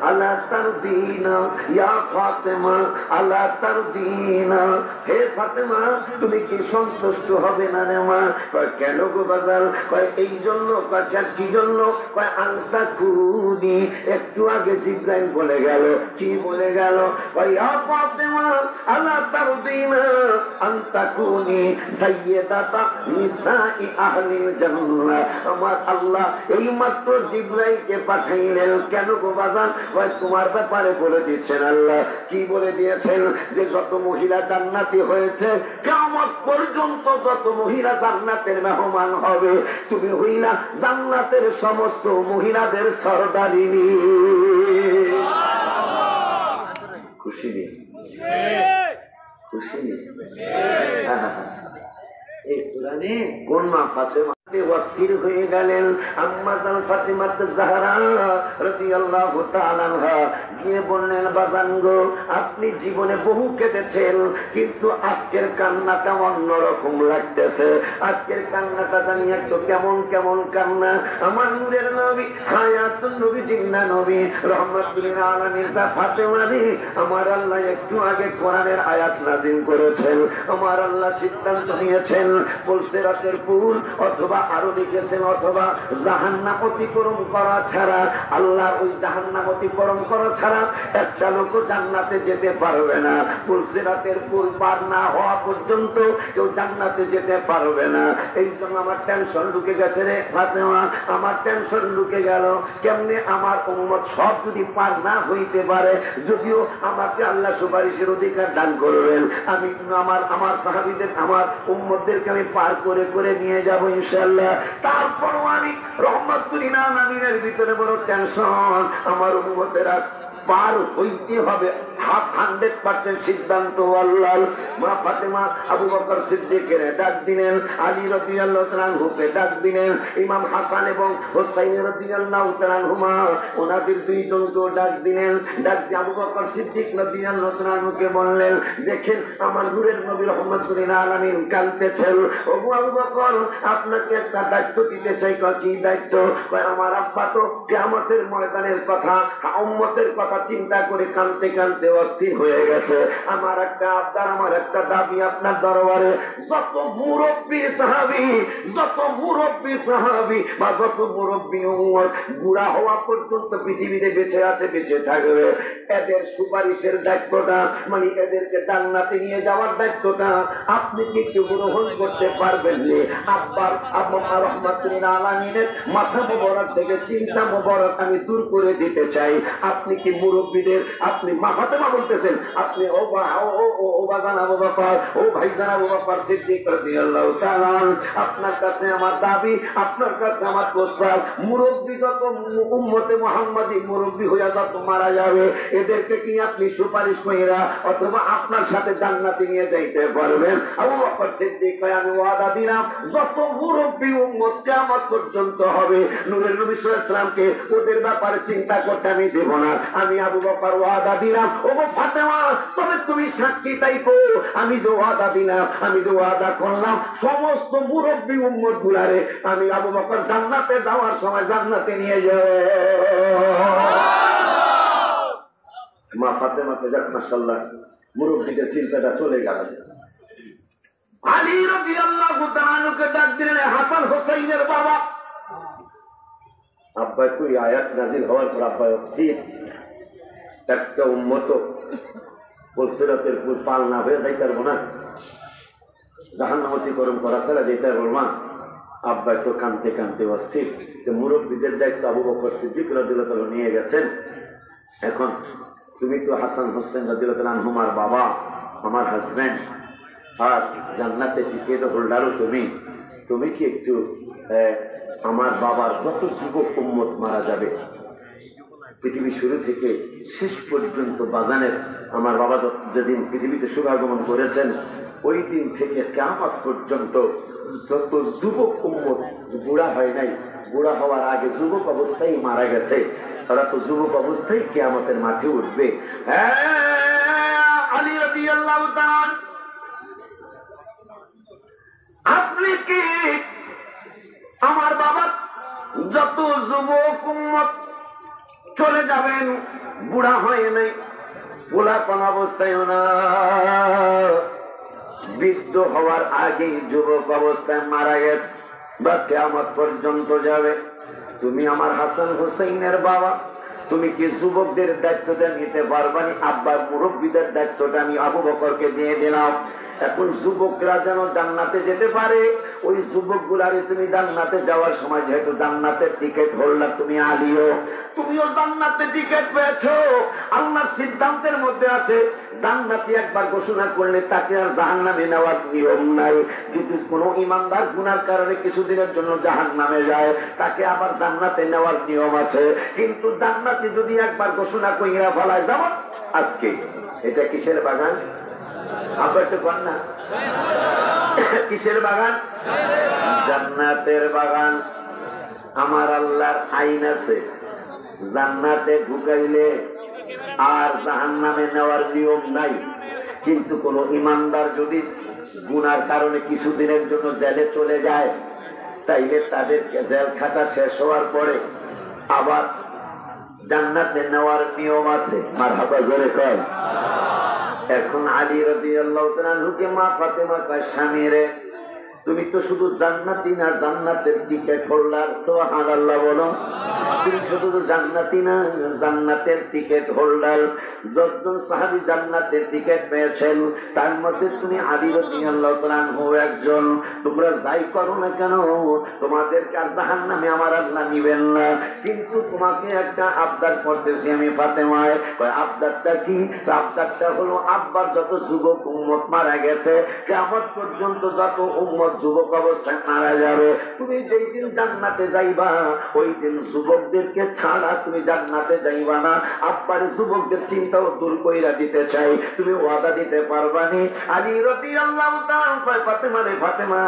আলা তারদিনা, ইয়া ফাতেমা, আলা তারদিনা, হে ফাতেমা, তুমি কি সন্তুষ্ট হবে না রে মা? কয় কেন গো বাজার? কয় এই জন্য। কয় কি জন্য? কয় আনতা কুনি, একটু আগে জিবরাইল বলে গেল। কি বলে গেল? কয় ইয়া ফাতেমা, আলা তারদিনা আনতা কুনি সাইয়্যিদাতা নিসাই আহলিল জান্নাহ। আমার আল্লাহ এই মাত্র জিবরাইলকে পাঠাইলেন। কেন গো বাজার? কয় তোমার ব্যাপারে বলে দিচ্ছেন আল্লাহ। কি বলে দিয়েছেন? যে যত মহিলা জান্নাতি হয়েছে, কিয়ামত পর্যন্ত যত মহিলা জান্নাতের মেহমান হবে, তুমি হইলা জান্নাতের সমস্ত মহিলাদের সরদারিনী। খুশি নেই? খুশি নেই? এই কোরআনে কোন মা ফাতেমা অস্থির হয়ে গেলেন। আম্মা জান ফাতেমাতুজ জাহরা রাদিয়াল্লাহু তাআলা আনহা গিয়ে বললেন, বাজান গো, আপনি জীবনে বহু কেঁদেছেন, কিন্তু আজকের কান্নাটা অন্যরকম লাগতেছে। আজকের কান্নাটা জানি একটু কেমন কেমন কান্না। আমার নূরের নবী, হায়াতুন নবী, জিন্না নবী, রহমাতুল লিল আলামিন ফাতেমা রে, আমার আল্লাহ একটু আগে কোরআনের আয়াত নাযিল করেছেন। আমার আল্লাহ সিদ্ধান্ত নিয়েছেন, পুলসিরাতের পুল অথবা আরো লিখেছেন অথবা জাহান্নাম অতিক্রম করা ছাড়া, আল্লাহ ওই জাহান্নাম অতিক্রম করা ছাড়া একটা লোক জান্নাতে যেতে পারবে না। পুলসিরাতের পুল পার না হওয়া পর্যন্ত কেউ জান্নাতে যেতে পারবে না। এই জন্য আমার টেনশন ঢুকে গেছে রে ফাতেমা, আমার টেনশন ঢুকে গেল। কেমনে আমার উম্মত সব যদি পার না হইতে পারে, যদিও আমাকে আল্লাহ সুপারিশের অধিকার দান করবেন, আমি আমার সাহাবীদের, আমার উম্মতদেরকে আমি পার করে করে নিয়ে যাবো ইনশাআল্লাহ। তারপরও আমি রহমাতুল লিল আলামিনের ভিতরে বড় টেনশন। আমার উম্মতেরা পার হইতে হবে, 100% সিদ্ধান্ত আল্লাহ। মা ফাতেমা আবু বকর সিদ্দিকের ডাক দিলেন, আলী রাদিয়াল্লাহু তাআলা আনহুকে ডাক দিলেন, ইমাম হাসান এবং হুসাইন রাদিয়াল্লাহু তাআলা আনহুমা ওনাদের দুইজনকে ডাক দিলেন। ডাক দিয়ে আবু বকর সিদ্দিক রাদিয়াল্লাহু তাআলা আনহুকে বললেন, দেখেন আমার নূরের নবী রাহমাতুল লিল আলামিন কাঁদতেছেন। ওগো আবু বকর, আপনাকে একটা দায়িত্ব দিতে চাই। কি দায়িত্ব? আমার আব্বা তো কিয়ামতের ময়দানের কথা, উম্মতের কথা চিন্তা করে কাঁদতে কাঁদতে অস্থির হয়ে গেছে। আমার একটা আবদার, আমার একটা দাবি আপনার দরবারে, যত মুরব্বী সাহাবী বা যত মুরব্বী উম্মত বুড়া হওয়া পর্যন্ত পৃথিবীতে বেঁচে আছে, বেঁচে থাকবে, এদের সুপারিশের দায়িত্বটা, মানে এদেরকে জান্নাতে নিয়ে যাওয়ার দায়িত্বটা আপনি কি একটু গ্রহণ করতে পারবেন? আব্বার আম্মা রাহমাতুল লিল আলামিনের মাথা মোবারক থেকে চিন্তা মোবারক আমি দূর করে দিতে চাই। আপনি কি মুরব্বীদের, আপনি মা ফাতেমা বলতেছেন, আপনি ও বাজান আবু বকর, ও ভাইজান আবু বকর সিদ্দিক রাদিয়াল্লাহু তাআলা, আপনার কাছে আমার দাবি, আপনার কাছে আমার প্রস্তাব, মুরব্বী যত উম্মতে মুহাম্মাদি মুরব্বী হইয়া যত মারা যাবে, এদেরকে কি আপনি সুপারিশ কইরা অথবা আপনার সাথে জান্নাতে নিয়ে যাইতে পারবেন? আবু বকর সিদ্দিক কয়, আমি ওয়াদা দিলাম, যত মুরব্বী উম্মত কিয়ামত পর্যন্ত হবে, নূরের নবী সাল্লাল্লাহু আলাইহি ওয়াসাল্লামকে ওদের ব্যাপারে চিন্তা করতে আমি দেব না। আমি আবু বকর ওয়াদা দিলাম। ওগো ফাতেমা, তবে তুমি সাক্ষী তাইকো, আমি যে ওয়াদা দিলাম, আমি যে ওয়াদা করলাম, সমস্ত মুরব্বী উম্মত গুলারে আমি আবু বকর জান্নাতে যাওয়ার সময় জান্নাতে নিয়ে যাব। মা ফাতেমাকে যাক মাশাআল্লাহ মুরব্বীদের চিন্তাটা চলে গেল। আলী রাদিয়াল্লাহু তাআলা আনহুকে ডাক দিলেন, হাসান হোসেইনের বাবা। আব্বা তুই আয়াত নাযিল হওয়ার পর আব্বা অস্থির। একটা উম্মত পুলসিরাতের পুল পাল না হয়ে যাইতে পারবো না, জাহান্নাম অতিক্রম করা ছাড়া যেতে পারবো না। আব্বা তো কাঁদতে কাঁদতে অস্থির। মুরব্বীদের দায়িত্ব আবু বকর সিদ্দিক রাদিয়াল্লাহু তাআলা নিয়ে গেছেন। এখন তুমি তো হাসান হোসেন রাদিয়াল্লাহু তাআলা আনহুমার বাবা, আমার হাজবেন্ড, আর জান্নাতে টিকিট হোল্ডারও তুমি কি একটু আমার বাবার যত যুবক উম্মত মারা যাবে পৃথিবী শুরু থেকে শেষ পর্যন্ত, বাজানের আমার বাবা যেদিন পৃথিবীতে শুভাগমন করেছেন ওই দিন থেকে কিয়ামত পর্যন্ত যত যুবক উম্মত বুড়া হয় নাই বুড়া হওয়ার আগে যুবক অবস্থায় মারা গেছে, তারা তো যুবক অবস্থায় কিয়ামতের মাঠে উঠবে। আলী রাদিয়াল্লাহু তাআলা, আপনি কি আমার বাবা যত যুবক উম্মত চলে যাবেন, বুড়া হয় নাই, পোলাপন অবস্থায় না, বৃদ্ধ হওয়ার আগেই যুবক অবস্থায় মারা গেছে বা কিয়ামত পর্যন্ত যাবে, তুমি আমার হাসান হুসাইনের বাবা, তুমি কি যুবকদের দায়িত্বটা নিতে পারবানি? আব্বার মুরব্বীদের দায়িত্বটা আমি আবু বকরকে দিয়ে দিলাম। এখন যুবকরা যেন জান্নাতে যেতে পারে, ওই যুবক গুলারে তুমি জান্নাতে যাওয়ার সময়, যেহেতু জান্নাতের টিকিট হোল্ডার তুমি আলিও, তুমিও জান্নাতে টিকিট পেয়েছো। আল্লাহর সিদ্ধান্তের মধ্যে আছে জান্নাতি একবার ঘোষণা করলে তাকে আর জাহান্নামে নেওয়ার নিয়ম নাই। যদি কোনো ইমানদার গুনার কারণে কিছুদিনের জন্য জাহান্নামে যায়, তাকে আবার জান্নাতে নেওয়ার নিয়ম আছে। কিন্তু জান্নাতি যদি একবার ঘোষণা কইরা ফেলায়, যেমন আজকে এটা কিসের বাগান? আপনার তো কর না, কিসের বাগান? জান্নাতের বাগান। আমার আল্লাহর আইন আছে, জান্নাতে ঢুকাইলে আর জাহান্নামে নেওয়ার নিয়ম নাই। কিন্তু কোন ইমানদার যদি গুনার কারণে কিছুদিনের জন্য জেলে চলে যায়, তাইলে তাদেরকে জেল খাটা শেষ হওয়ার পরে আবার জান্নাতে নেওয়ার নিয়ম আছে। মারহাবা জোরে কয়। এখন আলী রাদিয়াল্লাহু তাআলা আনহুকে মা ফাতেমা কয়, স্বামী রে, তুমি তো শুধু জান্নাতি না, জান্নাতের টিকিট হোল্ডার। সুবহানাল্লাহ বলো। তুমি শুধু জান্নাতি না, জান্নাতের টিকিট হোল্ডার। 10 জন সাহাবী জান্নাতের টিকিট পেয়েছেন, তার মধ্যে তুমি আলী রাদিয়াল্লাহু তাআলা আনহু একজন। তোমরা যাই করো না কেন, তোমাদেরকে আর জাহান্নামে আমার আল্লাহ নিবেন না। কিন্তু তোমাকে একটা আবদার করতেছি আমি ফাতেমায়। আবদারটা কি? আবদারটা হলো, আব্বার যত যুবক উম্মত মারা গেছে, কিয়ামত পর্যন্ত যত উম্মত যুবক অবস্থায় মারা যাবে, তুমি যেই দিন জান্নাতে যাইবা, ওই দিন যুবকদেরকে ছাড়া তুমি জান্নাতে যাইবা না। আব্বার যুবকদের চিন্তাও দূর কইরা দিতে চাই, তুমি ওয়াদা দিতে পারবানি? আলী রাদিয়াল্লাহু তাআলা কয়, ফাতেমা রে ফাতেমা,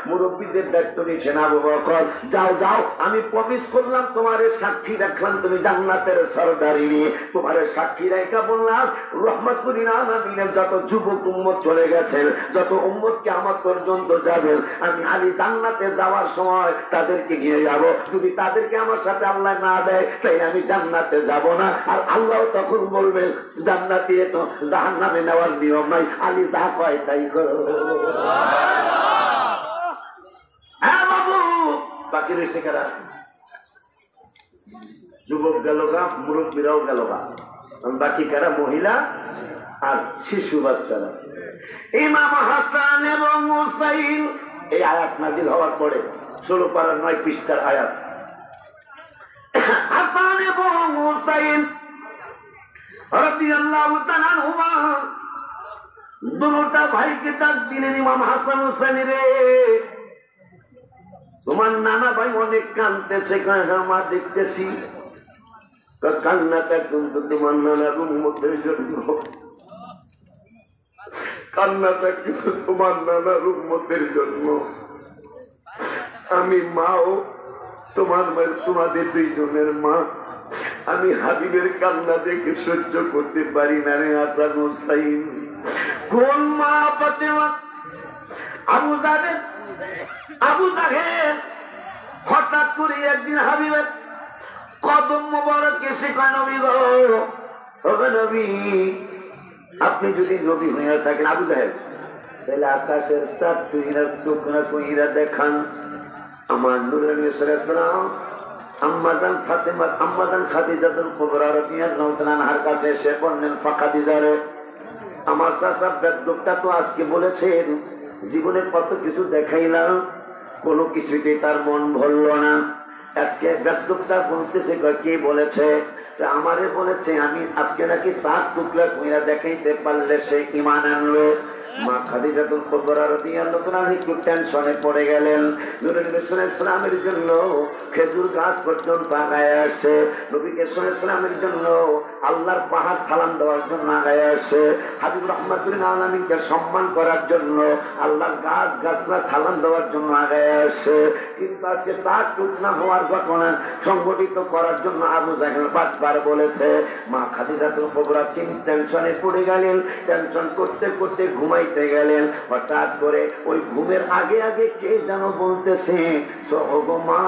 মুরব্বীদের দায়িত্ব নিছেন আবু বকর, যাও যাও, আমি প্রমিস করলাম, তোমারে সাক্ষী রাখলাম, তুমি জান্নাতের সরদারিনী, তোমারে সাক্ষী রেখা বললাম, রহমাতুল আলামিনের যত যুবক উম্মত চলে গেছেন, যত উম্মত কিয়ামত পর্যন্ত যাবে, আমি আলী জান্নাতে যাওয়ার সময় তাদেরকে নিয়ে যাব। যদি তাদেরকে আমার সাথে আল্লাহ না দেয়, তাই আমি জান্নাতে যাব না। আর আল্লাহ তখন বলবেন, জান্নাতে তো জাহান্নামে নেওয়ার নিয়ম নাই, আলী যা কয় তাই করো। হ্যাঁ বাবু, বাকি রয়েছে কারা? যুবক গেল গা, মুরব্বীরাও গেল গা, বাকি কারা? মহিলা আর শিশু বাচ্চারা। ইমাম হাসান এবং হুসাইন, এই আয়াত নাযিল হওয়ার পরে 16 পারা 9 পৃষ্ঠার আয়াত। হাসান এবং হুসাইন রাদিয়াল্লাহু তাআলা আনহুমা, দুটা ভাইকে ডাক দিলেন, ইমাম হাসান হুসাইন রে, তোমার নানা ভাই অনেক কাঁদতেছে। মা দেখতেছি, কান্নাটা কিন্তু তোমার নানার উম্মতের জন্য, কান্নাটা কিছু তোমার নানার উম্মতের জন্য। আমি মাও, তোমাদের 2 জনের মা, আমি হাবিবের কান্না দেখে সহ্য করতে পারি না রে হাসান হুসাইন। কোন মা? ফাতেমা। আবু জাহেল হঠাৎ করে একদিন হাবিবের কদম মোবারক এসে কয়, নবী গো, ওগো নবী, আপনি যদি নবী হয়ে থাকেন আবু জাহেল, তাহলে আকাশের চাঁদ টুকরা কইরা দেখান। আমার নূরে নবী সাল্লাল্লাহু আলাইহি ওয়াসাল্লাম আম্মাজান ফাতেমা, আম্মাজান খাদিজাতুল কুবরা রাদিয়াল্লাহু তাআলা আনহার কাছে এসে বললেন, ফাকাদিজা রে, আমার চাচার বেদটা তো আজকে বলেছেন, জীবনে কত কিছু দেখাইলাম, কোনো কিছুতেই তার মন ভরল না। আজকে বেদটা বলতেছে, কে বলেছে? আমারে বলেছে, আমি আজকে নাকি 7 টুকরা কইরা দেখাইতে পারলে সে ঈমান আনবে। মা খাদিজাতুল কুবরা রাদিয়াল্লাহু তাআলা একটু টেনশনে পড়ে গেলেন। নবী সাল্লাল্লাহু আলাইহি ওয়াসাল্লামের জন্য খেজুর গাছ পর্যন্ত আগায় আসে, নবী সাল্লাল্লাহু আলাইহি ওয়াসাল্লামের জন্য আল্লাহর পাহাড় সালাম দেওয়ার জন্য আগায় আসে, হাবিব রাহমাতুল আলামিনকে সম্মান করার জন্য আল্লাহর গাছ গাছরা সালাম দেওয়ার জন্য আগায় আসে। কিন্তু আজকে চার টুকনা হওয়ার ঘটনা সংগঠিত করার জন্য আবু জাহেল বারবার বলেছে। মা খাদিজাতুল কুবরা টেনশনে পড়ে গেলেন, টেনশন করতে করতে ঘুমাইতে গেলেন। হঠাৎ করে ওই ঘুমের আগে আগে কে যেন বলতেছে, ওগো মা,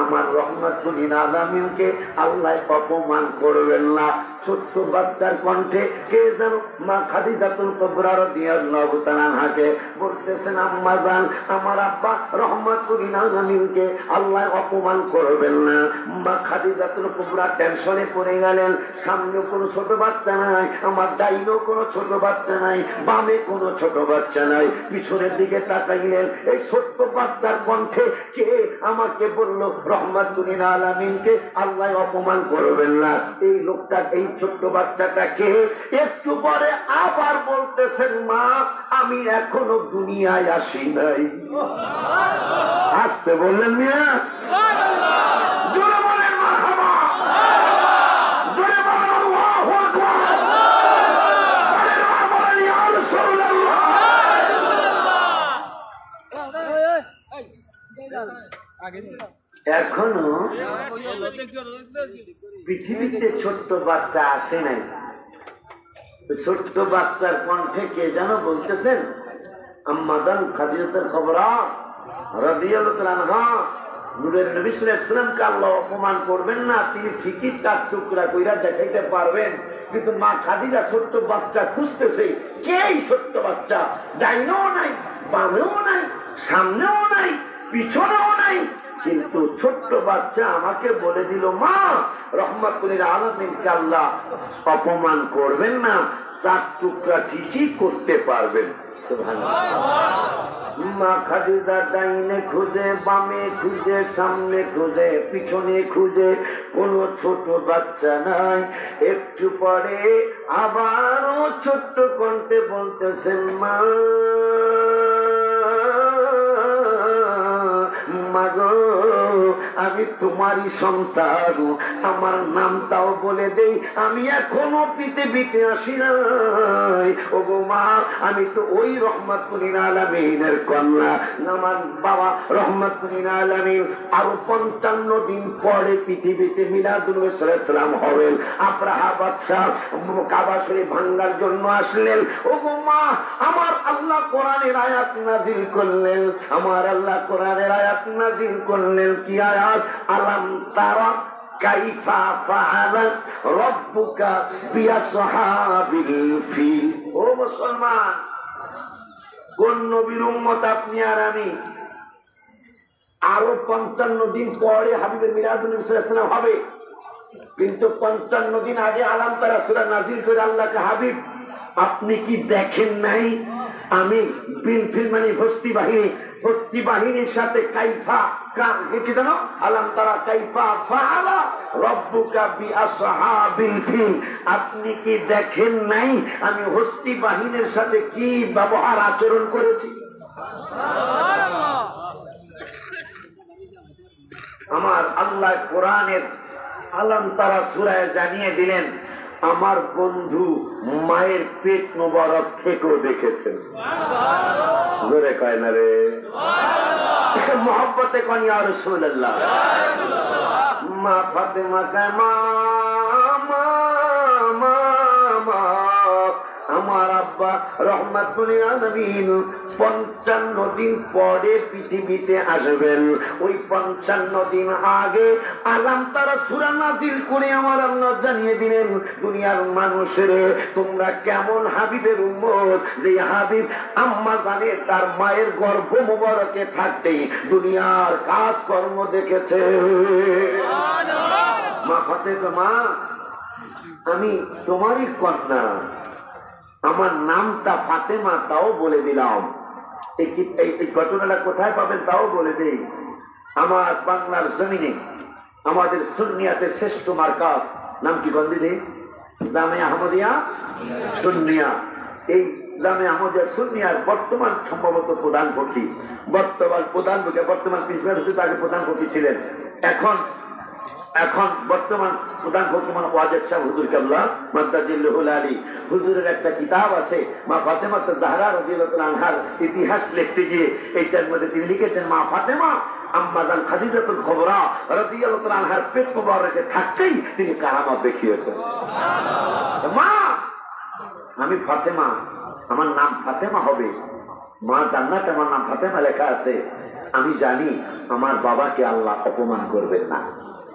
আমার রহমাতুল আলামিনকে আল্লাহ অপমান করবেন না। ছোট্ট বাচ্চার কণ্ঠে কে যেন মা খাদিজাতুল কুবরা রাদিয়াল্লাহু তাআলা আনহাকে বলতেছেন, আম্মা জান, আমার আব্বা রহমাতুল আলামিনকে আল্লাহ অপমান করবেন না। মা খাদিজাতুল কুবরা টেনশনে পড়ে গেলেন। সামনে কোনো ছোট বাচ্চা নাই, আমার ডাইনেও কোনো ছোট বাচ্চা নাই, বামে কোনো ছোট বাচ্চা নাই। পিছনের দিকে তাকাইলেন, এই ছোট্ট বাচ্চার কণ্ঠে কে আমাকে বলল রহমাতুল আলামিনকে আল্লাহ অপমান করবেন না। এই লোকটা, এই ছোট্ট বাচ্চাটা কে? একটু পরে আবার বলতেছেন, মা, আমি এখনো দুনিয়ায় আসি নাই। আসতে বললেন মিয়া, জোরে বলেন মারহাবা, জোরে বলেন আল্লাহু আকবার, বলেন ইয়া রাসূলুল্লাহ। এখনো পৃথিবীতে ছোট্ট বাচ্চা আসে নাই। ছোট্ট বাচ্চার কণ্ঠে কে যেন বলতেছেন, আম্মাদান খাদিজাতুল কুবরা রাদিয়াল্লাহু তাআলা আনহা, নূরের নবী সাল্লাল্লাহু আলাইহি ওয়াসাল্লামকে আল্লাহ অপমান করবেন না। তিনি ঠিকই চার টুকরা কইরা দেখাইতে পারবেন। কিন্তু মা খাদিজা ছোট্ট বাচ্চা খুঁজতেছে, কে এই ছোট্ট বাচ্চা? ডাইনেও নাই, বামেও নাই, সামনেও নাই, পিছনেও নাই। কিন্তু ছোট্ট বাচ্চা আমাকে বলে দিল, মা, রহমাতুল আলামিনকে আল্লাহ অপমান করবেন না, চার টুকরা ঠিকই করতে পারবেন। মা খাদিজা ডাইনে খুঁজে, বামে খুঁজে, সামনে খুঁজে, পিছনে খুঁজে, কোনো ছোট বাচ্চা নাই। একটু পরে আবারও ছোট্ট কণ্ঠে বলতেছেন, মা, মাগো, আমি তোমারই সন্তান, আমার নামটাও বলে দেই, আমি এখনো পৃথিবীতে আসি নাই। ওগো মা, আমি তো ওই রহমাতুল আলামিনের কন্যা। আমার বাবা রহমাতুল আলামিন আরো 55 দিন পরে পৃথিবীতে মিলাদুন নবী সাল্লাল্লাহু আলাইহি ওয়াসাল্লাম হবেন। আব্রাহা বাদশা কাবা শরীফ ভাঙার জন্য আসলেন। ওগো মা, আমার আল্লাহ কোরআনের আয়াত নাযিল করলেন, আমার আল্লাহ কোরআনের আয়াত নাযিল করলেন। কি আয়াত? আলাম তারা কাইফা ফাআলা রাব্বুকা বিআসহাবিল ফিল। ও মুসলমান, কোন নবীর উম্মত আপনি আর আমি? আরো 55 দিন পরে হাবিবের মিলাদুন নবী সাল্লাল্লাহু আলাইহি ওয়াসাল্লাম হবে। কিন্তু 55 দিন আগে আলাম তারা সূরা নাযিল করে আল্লাহকে, হাবিব, আপনি কি দেখেন নাই আমি বিলফিল মানে হস্তি বাহিনীর সাথে কাইফা কি জানো, আলাম তারা কাইফা ফাআলা রাব্বুকা বিআসহাবিল ফিল, আপনি কি দেখেন নাই আমি হস্তি বাহিনীর সাথে কি ব্যবহার আচরণ করেছি? আমার আল্লাহ কোরআনের আলাম তারা সূরায় জানিয়ে দিলেন, আমার বন্ধু মায়ের পেট মোবারক থেকেও দেখেছেন। জোরে কয় না রে, মোহাব্বতে কন ইয়া রাসূলুল্লাহ। মা ফাতেমা কয়, মা, আমার আব্বা রহমাতুল আলামিন 55 দিন পরে পৃথিবীতে আসবেন। ওই 55 দিন আগে আলাম তারা সূরা নাযিল করে আমার আল্লাহ জানিয়ে দিলেন, দুনিয়ার মানুষের তোমরা কেমন হাবিবের উম্মত, যে হাবিব আম্মা জানে তার মায়ের গর্ভ মোবারকে থাকতেই দুনিয়ার কাজকর্ম দেখেছে। মা ফাতেমা, মা, আমি তোমারই কন্যা, আমার নামটা ফাতেমা, তাও বলে দিলাম। এই ঘটনাটা কোথায় পাবেন তাও বলে দেই। আমার বাংলার জমিনে আমাদের সুন্নিয়াতে শ্রেষ্ঠ মার্কাজ, নাম কি বল দিদি? জামিয়া আহমদিয়া সুন্নিয়া। এই জামিয়া আহমদিয়া সুন্নিয়ার বর্তমান সম্ভবত প্রধান ফকি, বর্তমান প্রিন্সিপাল হুজুর আগে প্রধান ফকি ছিলেন, এখন বর্তমান প্রধান ফকি মানে ওয়াজেদ সাহেব হুজুর কেবলা মাদ্দাজিল্লুহুল আলী হুজুরের একটা কিতাব আছে মা ফাতেমা জাহরা রাদিয়াল্লাহু তাআলা আনহার ইতিহাস লিখতে গিয়ে এইটার মধ্যে তিনি লিখেছেন মা ফাতেমা আম্মাজান খাদিজাতুল কুবরা রাদিয়াল্লাহু তাআলা আনহার পেট মোবারকে থাকতেই তিনি কারামত দেখিয়েছেন। মা আমি ফাতেমা, আমার নাম ফাতেমা হবে, মা জান্নাতে আমার নাম ফাতেমা লেখা আছে, আমি জানি আমার বাবাকে আল্লাহ অপমান করবেন না,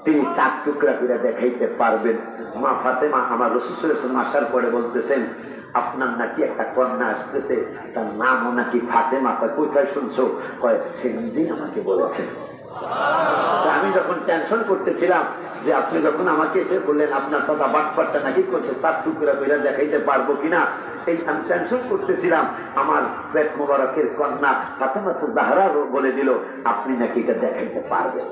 তিনি 4 টুকরা করে দেখাইতে পারবেন। মা ফাতেমা আমার রাসূল সাল্লাল্লাহু আলাইহি ওয়াসাল্লাম আসার পরে বলতেছেন আপনার নাকি একটা কন্যা আসতেছে, তার নামও নাকি ফাতেমা। কোথায় শুনছো? কয় সে নিজেই আমাকে বলেছে। আমি যখন টেনশন করতেছিলাম যে আপনি যখন আমাকে এসে বললেন আপনার চাচা বাটপাটটা নাকি করছে 4 টুকরা করে দেখাইতে পারবো কিনা, এই আমি টেনশন করতেছিলাম, আমার পেট মোবারকের কন্যা ফাতেমা জাহরা বলে দিল আপনি নাকি এটা দেখাইতে পারবেন।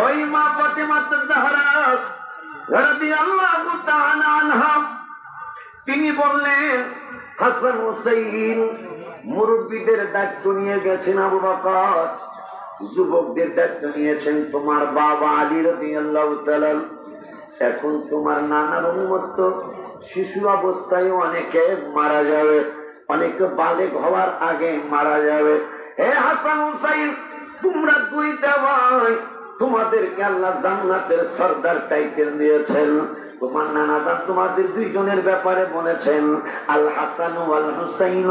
ওই মা ফাতেমা জাহরা রাদিয়াল্লাহু তাআলা আনহা তিনি বললেন হাসান হুসাইন মুরব্বীদের দায়িত্ব নিয়ে গেছেন আবু বকর, যুবকদের দায়িত্ব নিয়েছেন তোমার বাবা আলী রাদিয়াল্লাহু তাআলা। এখন তোমার নানার উম্মত শিশু অবস্থায় অনেকে মারা যাবে, অনেকে বালেগ হওয়ার আগে মারা যাবে। হে হাসান হুসাইন তোমরা 2টা ভাই, তোমাদেরকে আল্লাহ জান্নাতের সর্দার টাইটেল দিয়েছেন। তোমার নানা জান তোমাদের 2 জনের ব্যাপারে বলেছেন আল হাসান ওয়াল হুসাইন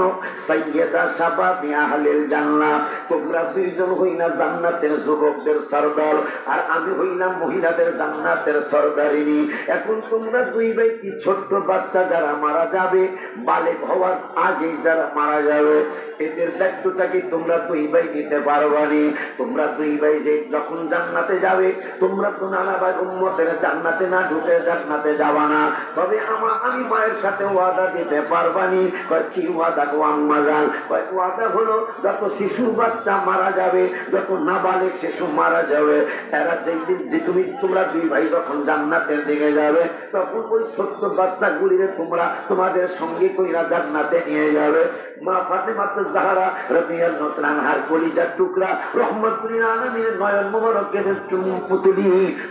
সাইয়্যিদা শাবাবি আহলিল জান্নাহ, তোমরা 2 জন হইনা জান্নাতের যুবকদের সর্দার, আর আমি হইলাম মহিলাদের জান্নাতের সর্দারিনী। এখন তোমরা 2 ভাই কি ছোট্ট বাচ্চা যারা মারা যাবে, বালেগ হওয়ার আগে যারা মারা যাবে, এদের দায়িত্বটা কি তোমরা 2 ভাই নিতে পারবানি? তোমরা 2 ভাই যে যখন জান্নাতে যাবে, তোমরা তো নানা ভাই উম্মতের জান্নাতে না ঢুকে জান্নাতে যাবা না, তবে আমি মায়ের সাথে ওয়াদা দিতে পারবানি। কি ওয়াদা গো আম্মা জান? ওয়াদা হলো যত শিশু বাচ্চা মারা যাবে, যত নাবালেগ শিশু মারা যাবে, এরা যেদিন যে তোমরা 2 ভাই যখন জান্নাতের দিকে যাবে, তখন ওই ছোট্ট বাচ্চা গুলিরে তোমরা তোমাদের সঙ্গে কইরা জান্নাতে নিয়ে যাবে। মা ফাতেমা জাহরা রাদিয়াল্লাহু তাআলা আনহার কলিজার টুকরা রহমতুল আলামিনের নয়ন মোবারকের পুতুলি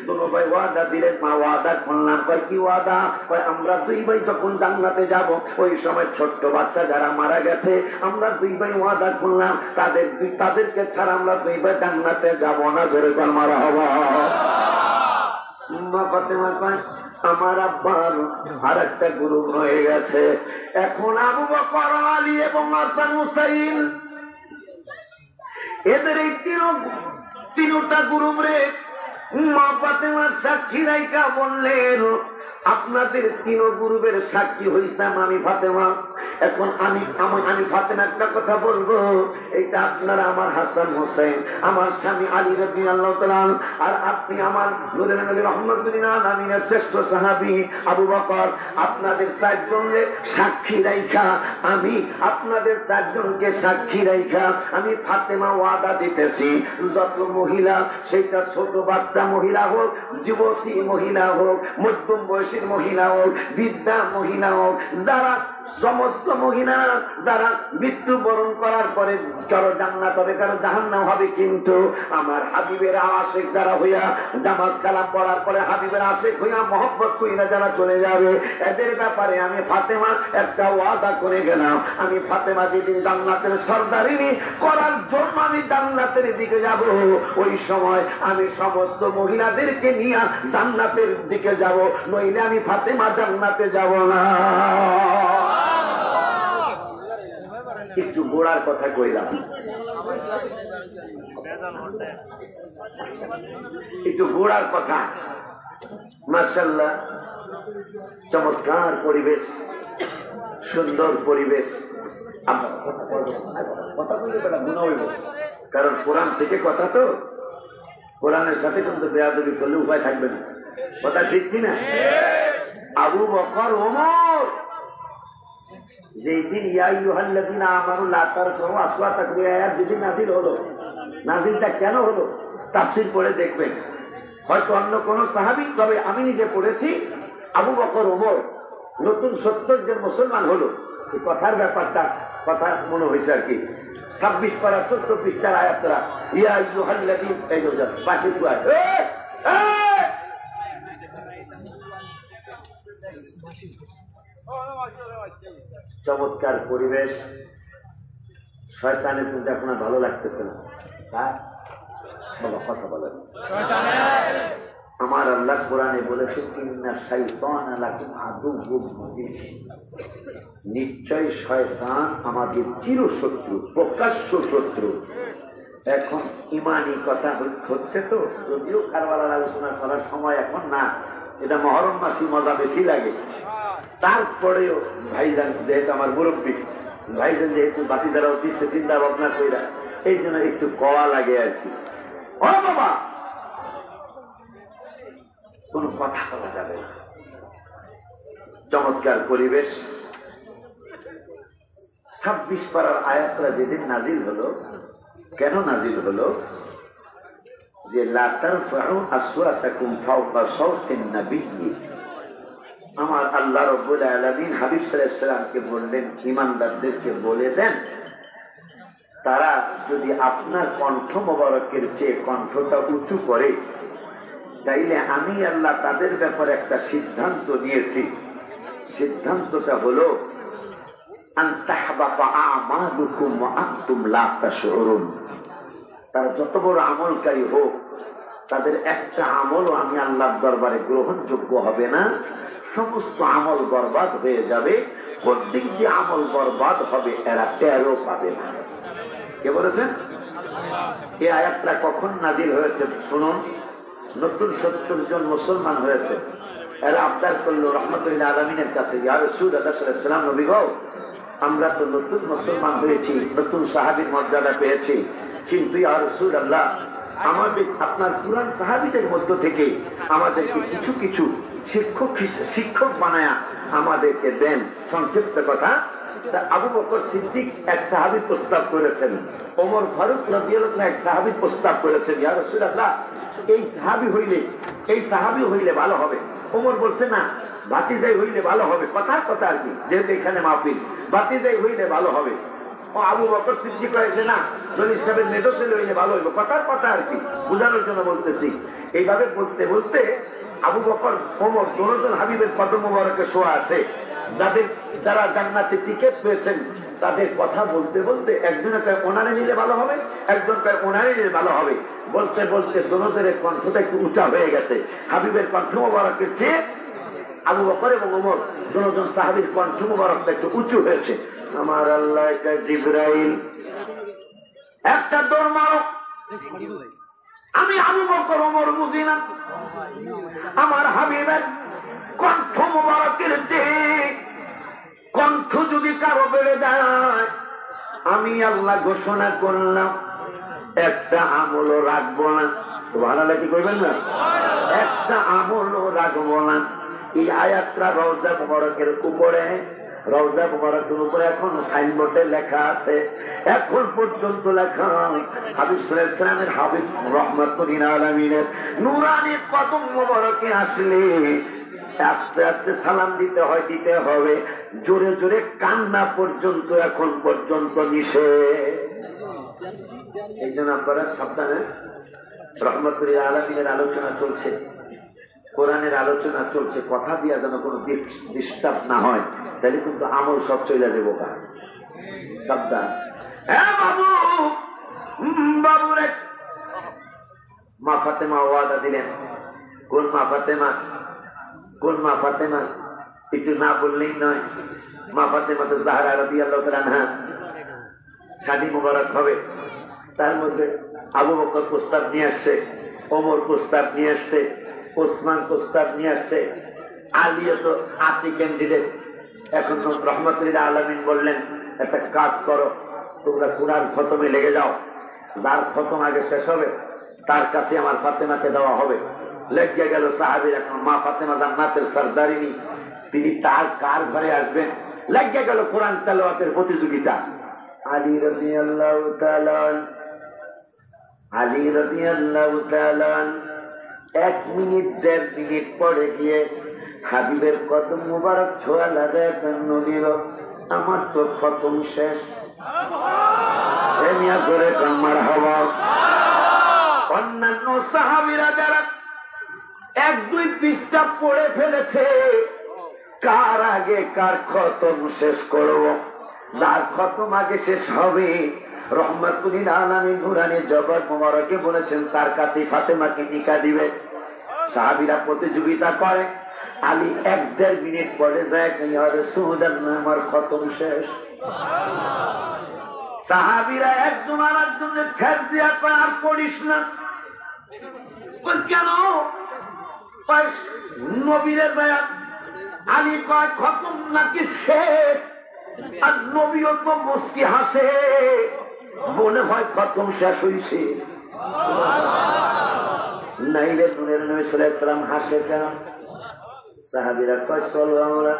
দোনো ভাই ওয়াদা দিলেন, মা ওয়াদা করলাম। কি ওয়াদা? আমরা 2 ভাই যখন জান্নাতে যাব, ওই সময় ছোট্ট বাচ্চা যারা মারা গেছে আমরা 2 ভাই ওয়াদা করলাম তাদেরকে ছাড়া আমরা 2 ভাই জান্নাতে যাব না। জোরে কর মারহাবা। মা ফাতেমা কয় আমার আব্বার আর একটা গ্রুপ রয়ে গেছে, এখন আবু বকর আলী এবং হাসান হুসাইন এদের এই 3টা গ্রুপ রে মা ফাতেমার সাক্ষী রাইকা বললেন আপনাদের 3 গ্রুপের সাক্ষী হইছাম আমি ফাতেমা। এখন আমি ফাতেমা একটা কথা বলবো, এটা আপনারা আমার হাসান হোসেন, আমার স্বামী আলী রাদিয়াল্লাহু তাআলা, আর আপনি আমার নূরের নবী রহমাতুল্লিল আলামিনের শ্রেষ্ঠ সাহাবী আবু বকর। আপনাদের 4 জনকে সাক্ষী রাইখা আমি আপনাদের 4 জনকে সাক্ষী রাইখা আমি ফাতেমা ওয়াদা দিতেছি, যত মহিলা, সেটা ছোট বাচ্চা মহিলা হোক, যুবতী মহিলা হোক, মধ্যম বয়সী মহিলা হোক, বৃদ্ধা মহিলা হোক, যারা সমস্ত মহিলা যারা মৃত্যুবরণ করার পরে কারো জান্নাত হবে কারো জাহান্নাম হবে, কিন্তু আমার হাবিবের আশিক যারা হইয়া নামাজ কালাম পড়ার পরে হাবিবের আশিক হইয়া মহব্বত কইরা যারা চলে যাবে, এদের ব্যাপারে আমি ফাতেমা একটা ওয়াদা করে গেলাম। আমি ফাতেমা যেদিন জান্নাতের সর্দারিনী করার জন্য আমি জান্নাতের দিকে যাব, ওই সময় আমি সমস্ত মহিলাদেরকে নিয়ে জান্নাতের দিকে যাব, নইলে আমি ফাতেমা জান্নাতে যাব না। একটু গোড়ার কথা কইলাম, একটু গোড়ার কথা। মাশাআল্লাহ, চমৎকার পরিবেশ, সুন্দর পরিবেশ। কারণ কোরআন থেকে কথা, তো কোরআনের সাথে কিন্তু বেয়াদবি করলে উপায় থাকবে না। কথা ঠিক কিনা? আবু বকর ওমর যেদিন যেদিন নাজিল হলো, নাজিলটা কেন হলো তাফসীর পড়ে দেখবেন, হয়তো অন্য কোন সাহাবী, তবে আমি নিজে পড়েছি আবু বকর ওমর নতুন 70 জন মুসলমান হলো। কথার ব্যাপারটা কথা মনে হয়েছে আর কি। 26 পারা 14 পৃষ্ঠার আয়াতরা ইয়া আইয়ুহাল্লাযীনা এই যে পাশে দুয়ার চমৎকার পরিবেশ। শয়তানের কিন্তু এখন আর ভালো লাগতেছে না। কথা বলেন। আমার আল্লাহ কোরআনে বলেছে ইন্না শাইতানা লাকুম আদুউম মুবিন, নিশ্চয় শয়তান আমাদের চিরশত্রু, প্রকাশ্য শত্রু। এখন ইমানি কথা হচ্ছে তো, যদিও কারবালার আলোচনা করার সময় এখন না, এটা মহরম মাসি মজা বেশি লাগে। তারপরেও ভাইজান যেহেতু আমার মুরব্বী, ভাইজান যেহেতু বাতি যারাও দিচ্ছে চিন্তা ভাবনা কইরা, এই জন্য একটু কওয়া লাগে আর কি। ও বাবা, কোন কথা বলা যাবে না। চমৎকার পরিবেশ। 26 পারার আয়াতটা যেদিন নাজিল হলো, কেন নাজিল হলো? যে লা তারফাউ আসওয়াতাকুম ফাওকা সাওতিন নাবিয়্যি, আমার আল্লাহ রাব্বুল আলামিন হাবিব সাল্লাল্লাহু আলাইহি সাল্লামকে বললেন, ঈমানদারদেরকে বলে দেন, তারা যদি আপনার কণ্ঠ মোবারকের চেয়ে কণ্ঠটা উঁচু করে, তাইলে আমি আল্লাহ তাদের ব্যাপারে একটা সিদ্ধান্ত নিয়েছি। সিদ্ধান্তটা হলো আন তাহবাতা আমালুকুম ওয়া আনতুম লা তাশউরুন। তারা যত বড় আমলকারী হোক, তাদের একটা আমলও আমি আল্লাহর দরবারে গ্রহণযোগ্য হবে না। সমস্ত আমল বরবাদ হয়ে যাবে। কোন দিক দিয়ে আমল বরবাদ হবে এরা টেরও পাবে না। কে বলেছেন? এই আয়াতটা কখন নাজিল হয়েছে শুনুন। নতুন 70 জন মুসলমান হয়েছে। এরা আবদার করলো রহমতুল্লাহ আলামিনের কাছে, ইয়া রাসূলুল্লাহ সাল্লাল্লাহু আলাইহি ওয়াসাল্লাম, নবী গো, আমরা তো নতুন মুসলমান হয়েছি, নতুন সাহাবীর মর্যাদা পেয়েছি, কিন্তু ইয়া রাসূলুল্লাহ আমাদের আপনার পুরান সাহাবীদের মধ্য থেকে আমাদেরকে কিছু কিছু শিক্ষক বানায়া আমাদেরকে দেন। সংক্ষিপ্ত কথা, আবু বকর সিদ্দিক এক সাহাবী প্রস্তাব করেছেন, ওমর ফারুক রাদিয়াল্লাহু আনহু এক সাহাবী প্রস্তাব করেছেন, ইয়া রাসূলুল্লাহ এই সাহাবী হইলে ভালো হবে। ওমর বলছে না, ভাতিজাই হইলে ভালো হবে। কথার কথা আর কি, যেহেতু এখানে মাহফিল, ভাতিজাই হইলে ভালো হবে। ও আবু বকর সিদ্দিক হয়েছে না, নবী সাহেবের মেজো ছেলে হইলে ভালো হইবে। কথার কথা আর কি, বোঝানোর জন্য বলতেছি। এইভাবে বলতে বলতে আবু বকর ওমর দুজন হাবিবের কদম মোবারকে শোয়া আছে, যারা জান্নাতে টিকেট পেয়েছেন, তাদের কথা বলতে বলতে একজনে কয় ওনারে নিলে ভালো হবে, একজন কয় ওনারে নিলে ভালো হবে। বলতে বলতে দুজনের কণ্ঠটা একটু উঁচা হয়ে গেছে। হাবিবের কণ্ঠ মোবারকের চেয়ে আবু বকর এবং ওমর দুজন সাহাবীর কণ্ঠ মোবারকটা একটু উঁচু হয়েছে। আমার আল্লাহ জিবরাইল একটা দৌড় মারো। আমি আবু বকর ওমর বুঝি না, আমার হাবিবের কণ্ঠ মোবারকের চেয়ে কণ্ঠ যদি কারো বেড়ে যায়, আমি আল্লাহ ঘোষণা করলাম একটা আমলও রাখবো না। সুবহানাল্লাহ কি করবেন না? একটা আমলও রাখবো না। এই আয়াতটা রওজা মুবারকের উপরে, রওজা মুবারকের উপরে এখন সাইনবোর্ডে লেখা আছে, এখন পর্যন্ত লেখা হাবিব সাল্লাল্লাহু আলাইহি ওয়াসাল্লামের হাবিব রাহমাতুল আলামিনের নূরানি কদম মুবারকে আসলে আস্তে আস্তে সালাম দিতে হবে, জোরে জোরে কান্না পর্যন্ত এখন পর্যন্ত নিষেধ। এই জন্য আপনারা সাবধানে, রহমতুল্লাহ আলামিনের আলোচনা চলছে, কোরআনের আলোচনা চলছে, কথা দিয়া যেন কোনো ডিস্টার্ব না হয়, তাহলে কিন্তু আমল সব চলে যাবো। সাবধান। বাবু রে, মা ফাতেমা ওয়াদা দিলেন। কোন মা ফাতেমা? কোন মা ফাতেমা? একটু না বললেই নয়। মা ফাতেমা তো জাহরা রাদিয়াল্লাহু তাআলা আনহা, শাদী মুবারক হবে। তার মধ্যে আবু বকর প্রস্তাব নিয়ে আসছে, ওমর প্রস্তাব নিয়ে আসছে, ওসমান প্রস্তাব নিয়ে আসছে, আলীও তো আসি ক্যান্ডিডেট। এখন তো রহমতুল্লাহ আলামিন বললেন একটা কাজ করো, তোমরা কুরআন খতমে লেগে যাও, যার খতম আগে শেষ হবে তার কাছে আমার ফাতেমাকে দেওয়া হবে। লেগে গেল সাহাবীর। এখন মা ফাতেমা জান্নাতের সরদারিনী, তিনি তার কার ঘরে আসবেন। লেগে গেল কোরআন তেলাওয়াতের প্রতিযোগিতা। আলী রাদিয়াল্লাহু তাআলা, আলী রাদিয়াল্লাহু তাআলা 1 মিনিট 1.5 মিনিট পরে গিয়ে হাবিবের কদম মুবারক ছোঁয়া লাগায় নবীর আমার তো খতম শেষ। জোরে কাম্মার হওয়া। অন্যান্য সাহাবীরা যারা 1-2 পৃষ্ঠা পড়ে ফেলেছে, কার আগে কার খতম শেষ করব, যার খতম আগে শেষ হবে রহমাতুল আলামিন নুরানি জবাব মোবারকে বলেছেন তার কাছে ফাতেমাকে নিকাহ দিবে। সাহাবীরা প্রতিযোগিতা করে, আলী 1-1.5 মিনিট পরে যায়, ইয়া রাসূলুল্লাহ আমার খতম শেষ। সাহাবীরা একজন আরেকজনের ঠেস দিয়া কয় আর পড়িস না। কেন? নবীরে যায় আলী কয় খতম নাকি শেষ, আর নবীও তো মুস্কি হাসে, মনে হয় খতম শেষ হইছে। নাইলে নূরের নবী সাল্লাল্লাহু আলাইহি ওয়াসাল্লাম হাসে কেন? সাহাবীরা কয় চলো আমরা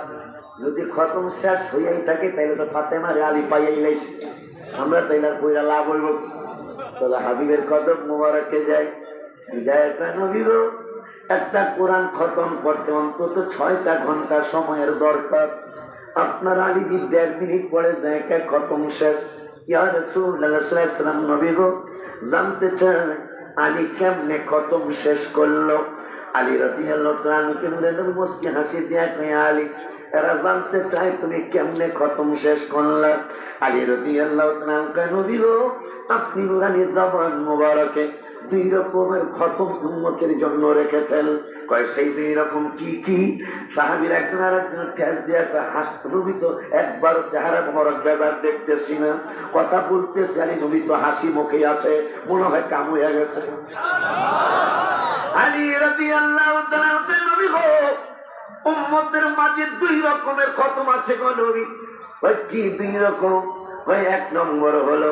যদি খতম শেষ হইয়াই থাকে তাইলে তো ফাতেমারে আলী পাইয়াই লাইছে, আমরা তাইলে কইরা লাভ হইব। চলো হাবিবের কদম মোবারকে যাই। নবীর একটা কোরআন খতম করতে অন্তত 6টা ঘন্টা সময়ের দরকার। আপনার আলী 1.5 মিনিট পরে যায় খতম শেষ। ইয়া রাসূলুল্লাহ সাল্লাল্লাহু আলাইহি ওয়াসাল্লাম নবী গো জানতে চান আলী কেমনে খতম শেষ করলো? আলী রাদিয়াল্লাহু তাআলা নবী মুস্কি হাসি দিয়া কয় আলী এরা জানতে চায় তুমি কেমনে খতম শেষ করলা। আলী রাদিয়াল্লাহু তাআলা কয় নবী গো আপনি নুরানি জবান মোবারকে 2 রকমের খতম উম্মতের জন্য রেখেছেন। কয় সেই 2 রকম কি কি? সাহাবীরা একজন আরেকজনের ঠেস দিয়া হাসতে, নবী তো একবার চেহারা মোবারক বেজার দেখতেছি না, কথা বলতেছে আলী নবী তো হাসি মুখে আছে, মনে হয় কাম হয়ে গেছে। আলী রাদিয়াল্লাহু তাআলা নবী গো উম্মতের মাঝে 2 রকমের খতম আছে গো নবী। ওই কি 2 রকম? ওই 1 নম্বর হলো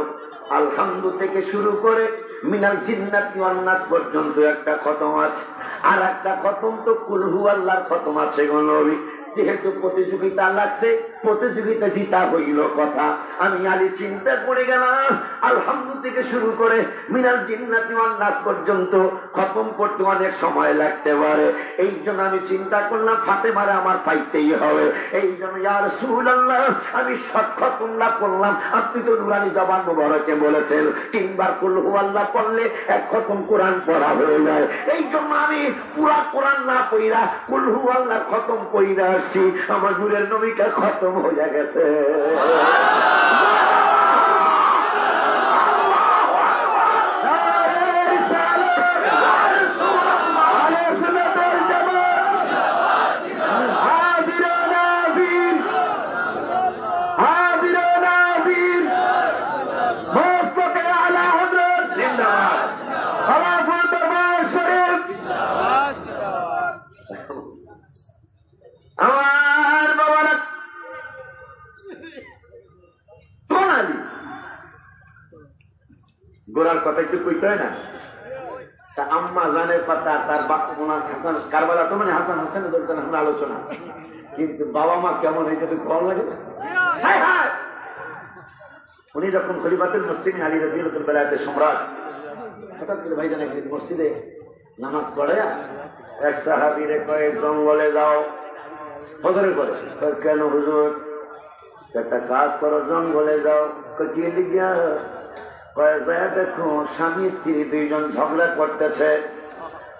আলহামদু থেকে শুরু করে মিনাল জিন্নাতি ওয়ান নাস পর্যন্ত একটা খতম আছে, আর একটা খতম তো কুল হু আল্লাহর খতম আছে গো নবী। যেহেতু প্রতিযোগিতা লাগছে, প্রতিযোগিতা জিতা হইল কথা। আমি আলী চিন্তা করে গেলাম আলহামদু থেকে শুরু করে মিনাল জিন্নাতি ওয়ান নাস পর্যন্ত খতম করতে অনেক সময় লাগতে পারে। এই জন্য আমি চিন্তা করলাম ফাতেমারে আমার পাইতেই হবে। এই জন্য ইয়া রাসূলুল্লাহ আমি সব খতম না করলাম। আপনি তো নুরানি জবান মোবারকে বলেছেন 3 বার কুল হু আল্লাহ পড়লে 1 খতম কোরআন পড়া হয়ে যায়। এই জন্য আমি পুরা কোরআন না পড়া কুল হু আল্লাহ খতম পড়া আসছি। আমার নূরের নবীটা খতম হয়ে গেছে। গোড়ার কথা একটু কইতে হয় না? তা আম্মা জানের কথা তার বাপ হাসান কারবালা তো মানে হাসান হাসানের দরকার আমরা আলোচনা, কিন্তু বাবা মা কেমন হয়েছে তো ভালো লাগে না? উনি যখন খলিফাতুল মুসলিমিন আলী রাদিয়াল্লাহু তাআলা বেলায়েতের সম্রাট, হঠাৎ করে ভাইজান একদিন মসজিদে নামাজ পড়ে এক সাহাবীরে কয় জঙ্গলে যাও। ফজরে করে কেন হুজুর? একটা কাজ করো, জঙ্গলে যাও। কি লিখিয়া? দেখো স্বামী স্ত্রী 2 জন ঝগড়া করতেছে,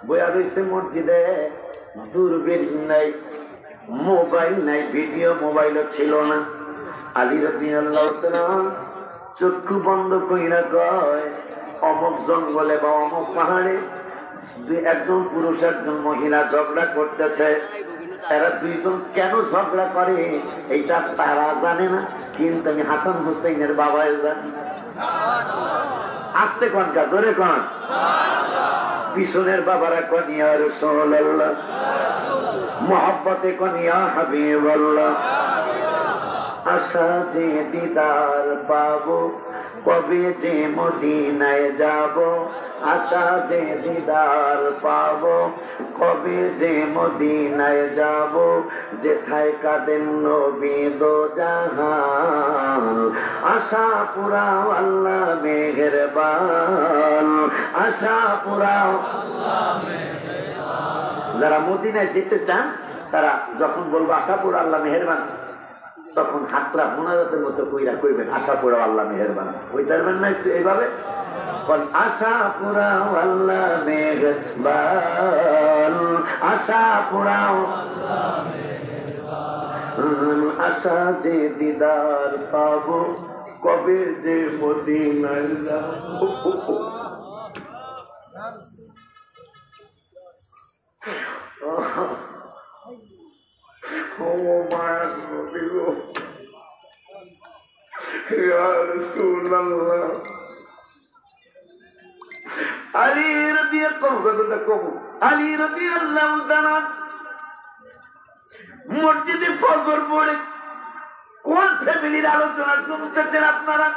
বইয়া দিচ্ছে মসজিদে, দূরবীন নাই, মোবাইল নাই, ভিডিও মোবাইলও ছিল না। আলী রাদিয়াল্লাহু তাআলা চক্ষু বন্ধ কইরা কয় অমুক জঙ্গলে বা অমুক পাহাড়ে একজন পুরুষ একজন মহিলা ঝগড়া করতেছে। এরা 2 জন কেন ঝগড়া করে এইটা তারা জানে না, কিন্তু আমি হাসান হুসাইনের বাবাই জানি। আস্তে কোন কাজ জোরে কোন? পিছনের বাবারা কোন ইয়া রাসূলুল্লাহ, মোহাব্বতে কোন ইয়া হাবিবাল্লাহ। আশা যে দিদার পাবো, কবে যে মদিনায় যাব। আশা যে দিদার পাবো, কবে যে মদিনায় যাব। যেথায় কাঁদেন নবী দো জাহান, আশা পুরাও আল্লাহ মেহেরবান। আশা পুরাও আল্লাহ মেহেরবান। যারা মদিনায় যেতে চান তারা যখন বলবো আশা পড়ো আল্লাহ মেহেরবান, তখন হাতরা মোনাজাতের মতো কইরা কইবেন আশা পড়ো আল্লাহ মেহেরবান। কইতারবেন না একটু এইভাবে? আশা পোড়াও আল্লাহ মেহেরবান, আশা পোড়াও আশা যে দিদার পাবো, কবে যে মদিনায় যাবো। ও মায়া নবী গো, ইয়া রাসূলুল্লাহ। আলী রাদিয়াল্লাহু তাআলা মসজিদে ফজর পড়ে কোন ফ্যামিলির আলোচনা শুনতেছেন আপনারা?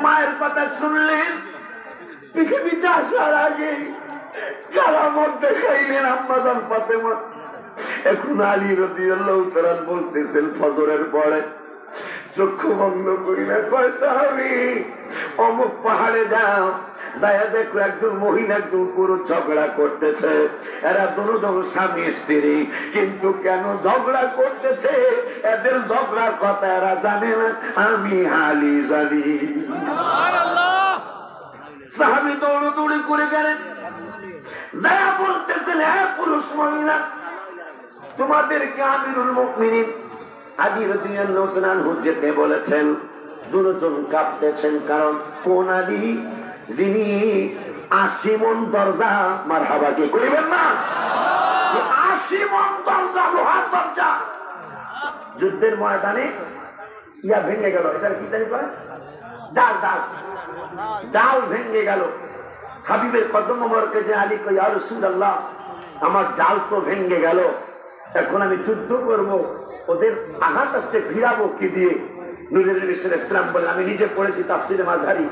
মায়ের কথা শুনলেন, পৃথিবীতে আসার আগে কারামত দেখাইলেন আম্মাজান ফাতেমা। এখন আলী রাদিয়াল্লাহু তাআলা বলতেছেন ফজরের পরে চক্ষু বন্ধ করি না, কয় সাহাবী অমুক পাহাড়ে যাও, যাইয়া দেখো একজন মহিলা একজন পুরো ঝগড়া করতেছে। এরা দুজন স্বামী স্ত্রী, কিন্তু কেন ঝগড়া করতেছে এদের ঝগড়ার কথা এরা জানে না, আমি আলী জানি। সাহাবী দৌড়াদৌড়ি করে গেলেন, যাইয়া বলতেছেন হ্যাঁ পুরুষ মহিলা, তোমাদেরকে আমিরুল মুমিনিন আলী রাদিয়াল্লাহু তাআলা আনহু যেতে বলেছেন। দুজন কাঁপতেছেন, কারণ কোন আলী? যিনি 80 মণ দরজা, মারহাবা কি করিবেন না? 80 মণ দরজা, লোহার দরজা, যুদ্ধের ময়দানে ইয়া ভেঙে গেল, এটার কি জানি বলে, ডাল ডাল ডাল ভেঙে গেল। হাবিবের কদম মোবারকে যে আলী কই ইয়া রাসূলুল্লাহ, আমার ডাল তো ভেঙে গেল, এখন আমি যুদ্ধ করব, ওদের আঘাত আসতে ফিরাবো কি দিয়ে? নূরুল ইসলাম বললেন, আমি নিজে পড়েছি তাফসিরে মাঝহারি,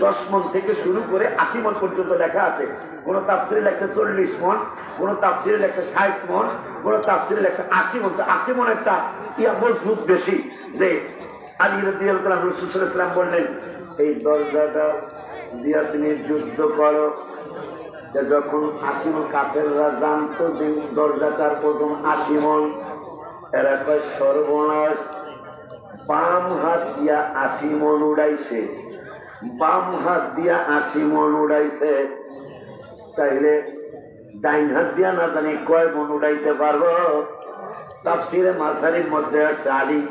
10 মণ থেকে শুরু করে 80 মণ পর্যন্ত লেখা আছে। কোন তাফসিরে লেখছে 40 মণ, কোন তাফসিরে লেখছে 60 মণ, কোন তাফসিরে লেখছে 80 মণ। তো 80 মণ একটা ইয়া মজবুত বেশি, যে আলী রাদিয়াল্লাহু তাআলা রাসূল সাল্লাল্লাহু আলাইহি ওয়াসাল্লাম বললেন এই দরজাটা দিয়া তুমি যুদ্ধ করো। যখন 80 মণ কাফেররা জানতো যে দরজাটার ওজন 80 মণ, এরা কয় সর্বনাশ, বাম হাত দিয়া 80 মণ উড়াইছে, বাম হাত দিয়া 80 মণ উড়াইছে, তাইলে ডাইন হাত দিয়া না জানি কয় মণ উড়াইতে পারবো? তাফসিরে মাঝহারির মধ্যে আছে আলী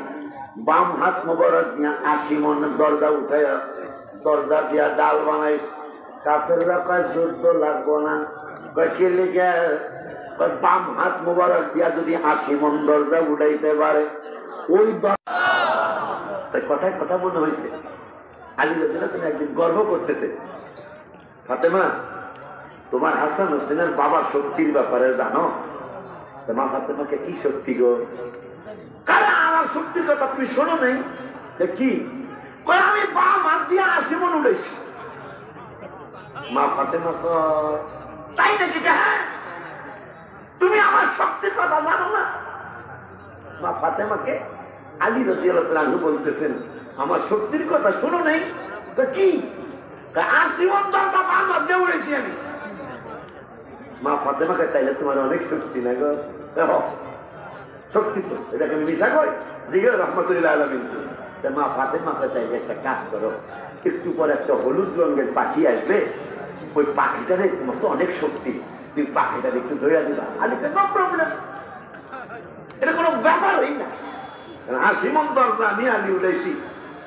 বাম হাত মোবারক দিয়া 80 মণ দরজা উঠাইয়া দরজা দিয়া ডাল বানাইছে। কাফেররা কয় যুদ্ধ লাগবো না, কয় কে লিখে? বাম হাত মোবারক দিয়া যদি 80 মণ দরজা উঠাইতে পারে, ওই কথায় কথা মনে হয়েছে। আলী রাদিয়াল্লাহু তাআলা একদিন গর্ব করতেছে, ফাতেমা তোমার হাসান হোসেনের বাবার শক্তির ব্যাপারে জানো? মা ফাতেমাকে কি শক্তি গো? কারণ আমার শক্তির কথা তুমি শোনো নাই? কি? আমি বাম হাত দিয়ে 80 মণ উড়াইছি। মা ফাতেমা তাই নাকি? হ্যাঁ, তুমি আমার শক্তির কথা জানো না? মা ফাতেমাকে আলী রাদিয়াল্লাহু তাআলা আনহু বলতেছেন, আমার শক্তির কথা শোনো নাই? কি? 80 মণ দরজা বাম হাত দিয়ে উড়েছি আমি। মা ফাতেমাকে তাইলে তোমার অনেক শক্তি না গো? শক্তি তো, এটাকে আমি মিশা কই? জিজ্ঞেস রহমতুল্লাহ আলামিন। মা ফাতেমাকে তাইলে একটা কাজ করো, একটু পরে একটা হলুদ রঙের পাখি আসবে, ওই পাখিটারে তোমার তো অনেক শক্তি, তুমি পাখিটার একটু ধরে দিবা। আলীকে নো প্রবলেম, এটা কোনো ব্যাপারই না। 80 মণ দরজা আমি আলী উড়াইছি,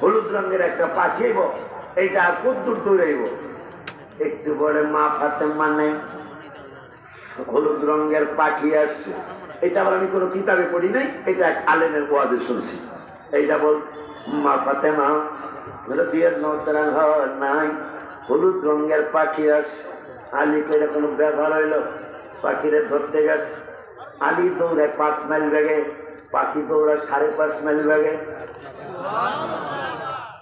হলুদ রঙের একটা পাখি আইব, এইটা কদ্দুর দৌড়াইব। একটু পরে মা ফাতেমা নেই, হলুদ রঙের পাখি আসছে। এটা আবার আমি কোনো কিতাবে পড়ি নাই, এটা এক আলেমের ওয়াজে শুনছি। এইটা বল মা ফাতেমা রাদিয়াল্লাহু তাআলা নাই, হলুদ রঙের পাখি আসছে। আলী কইরা কোনো ব্যবহার হইল, পাখিরে ধরতে গেছে। আলী দৌড়ায় 5 মাইল বেগে, পাখি দৌড়ায় 5.5 মাইল বেগে।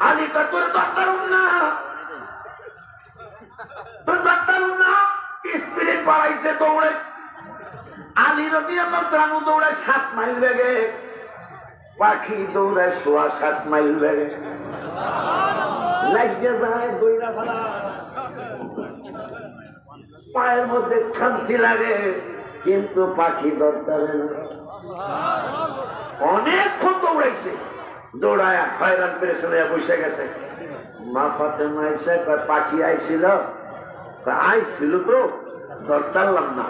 আলী কয় তোর দরকারও না, তোর দরকারও না, স্পিরিট বাড়াইছে দৌড়ে। আলী রাদিয়াল্লাহু তাআলা দৌড়ায় 7 মাইল বেগে, পাখি দৌড়ায় 7.25 মাইল বেগে। লাগিয়ে যায় দৌড়া ফেলা, পায়ের মধ্যে খামসি লাগে, কিন্তু পাখি দরকারে না। অনেকক্ষণ দৌড়াইছে, দৌড়ায় হয়রান পেরেছে বসে গেছে। মা ফাতেমা এসে পাখি আইছিল, আইছিল তো ধরতাম না।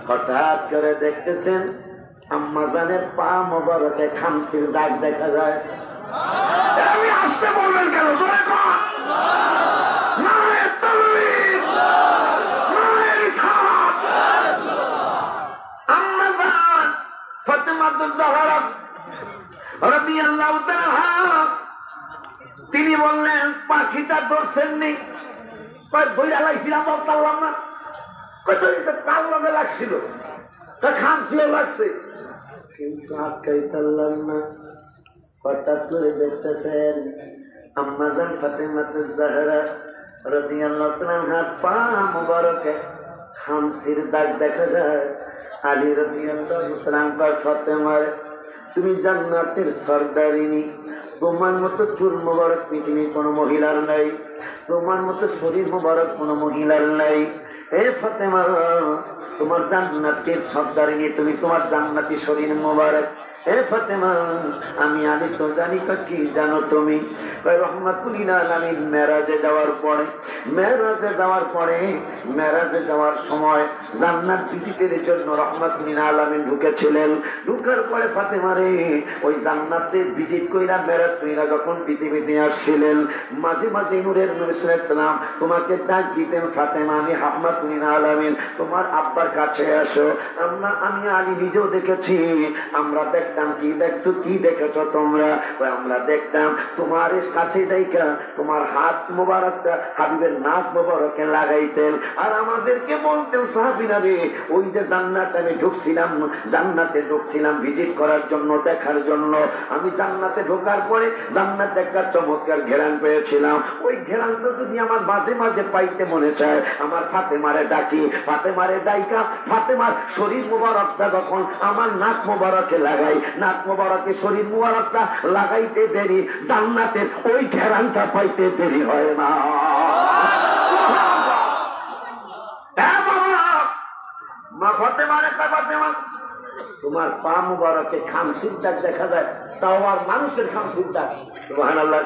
হঠাৎ করে দেখতেছেন আম্মাজানের পা মোবারকে খামসির দাগ দেখা যায়। আমি আসতে বলবেন কেন? আম্মাজান ফাতেমা তুজ-জাহরা রাদিয়াল্লাহু তাআলা তিনি বললেন পাখিটা ধরছেন নি? ধৈরা লাগছিলাম বলতাম না, কাল লগে লাগছিল, খামছিও লাগছে, কিন্তু আটকাই পারলাম না। হঠাৎ করে দেখতেছেন আম্মাজান ফাতেমা তুজ-জাহরা রাদিয়াল্লাহু তাআলা পা মোবারকে খামসির দাগ দেখা যায়। আলী রাদিয়াল্লাহু তাআলা ফাতেমা তুমি জান্নাতের সরদারিনী, তোমার মতো চুল মোবারক পৃথিবীর কোন মহিলার নাই, তোমার মতো শরীর মোবারক কোন মহিলার নাই। হে ফাতেমা তোমার জান্নাতের সরদারিনী, তুমি তোমার জান্নাতি শরীর মোবারক। হে ফাতেমা আমি আলী তো জানি কি জানো তুমি? রহমাতুল আলামিন মেরাজে যাওয়ার সময় জান্নাত ভিজিটের জন্য রহমাতুল আলামিন ঢুকেছিলেন। ঢুকার পরে ফাতেমা রে ওই জান্নাতে ভিজিট কইরা মেরাজ কইরা যখন পৃথিবীতে আসছিলেন, মাঝে মাঝে নূরের নবী সাল্লাল্লাহু আলাইহি ওয়াসাল্লাম তোমাকে ডাক দিতেন, ফাতেমা আমি রহমাতুল আলামিন তোমার আব্বার কাছে আসো। আমি আলী নিজেও দেখেছি, আমরা দেখতাম। কি দেখছো? কি দেখেছো তোমরা? আমরা দেখতাম তোমার কাছে দেখা তোমার হাত মোবারকটা হাবিবের নাক মোবারকে লাগাইতেন, আর আমাদেরকে বলতেন সাহাবীরা রে ওই যে জান্নাতে আমি ঢুকছিলাম ভিজিট করার জন্য, দেখার জন্য। আমি জান্নাতে ঢোকার পরে জান্নাতে একটা চমৎকার ঘেরান পেয়েছিলাম। ওই ঘেরানটা যদি আমার মাঝে মাঝে পাইতে মনে চায়, আমার ফাতেমারে ডাকি, ফাতেমারে ডাইকা ফাতেমার শরীর মোবারকটা যখন আমার নাক মোবারকে লাগাই, নাক মোবারকে শরীর মোবারকটা লাগাইতে দেরি, জান্নাতের ওই ঘেরানটা পাইতে দেরি হয় না। মা ফাতেমারে ফাতেমা তোমার পা মোবারকে খামসির দাগ দেখা যায়, তাও আর মানুষের খামসির দাগ। সুবহানাল্লাহ।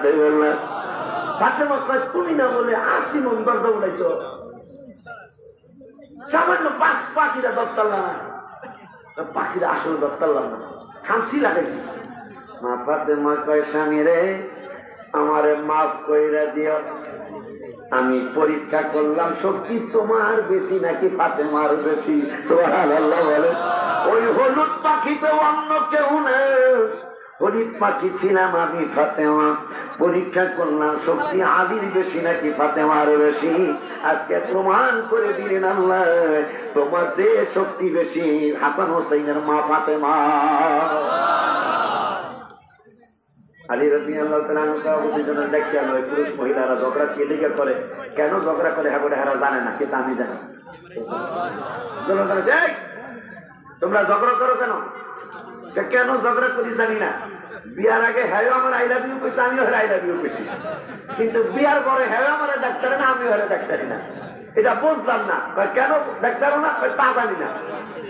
ফাতেমা কয় তুমি না বলে 80 মন দরজা উড়াইছ, সামান্য পাখিরা দরতাল্লাম না, পাখিরা আসলে দরতাল্লাম না, খামসি লাগাইছি। মা ফাতেমা কয় স্বামী রে আমারে মাফ কইরা দিও, আমি পরীক্ষা করলাম শক্তি তোমার বেশি নাকি ফাতেমার বেশি। সুবহানাল্লাহ বলে। ওই হলুদ পাখি তো অন্য কেউ নেই, হলুদ পাখি ছিলাম আমি ফাতেমা, পরীক্ষা করলাম শক্তি আলীর বেশি নাকি ফাতেমার বেশি। আজকে প্রমাণ করে দিলেন আল্লাহ তোমার যে শক্তি বেশি হাসান হোসেনের মা ফাতেমা। আলী রাদিয়াল্লাহু তাআলা পুরুষ মহিলারা ঝগড়া কে লিগে করে, কেন ঝগড়া করে হ্যাঁ জানে না, কিন্তু আমি জানি। তোমরা ঝগড়া করো কেন? কেন ঝগড়া করি জানি না। বিয়ার আগে হ্যাঁ আমার আই লাভ ইউ কইছে, আমিও আই লাভ ইউ কইছি, কিন্তু বিয়ার পরে হ্যাঁ আমার ডাক্তার না, আমিও ডাক্তারি না। এটা বুঝলাম না, কেন ডাক্তারও না তা জানি না,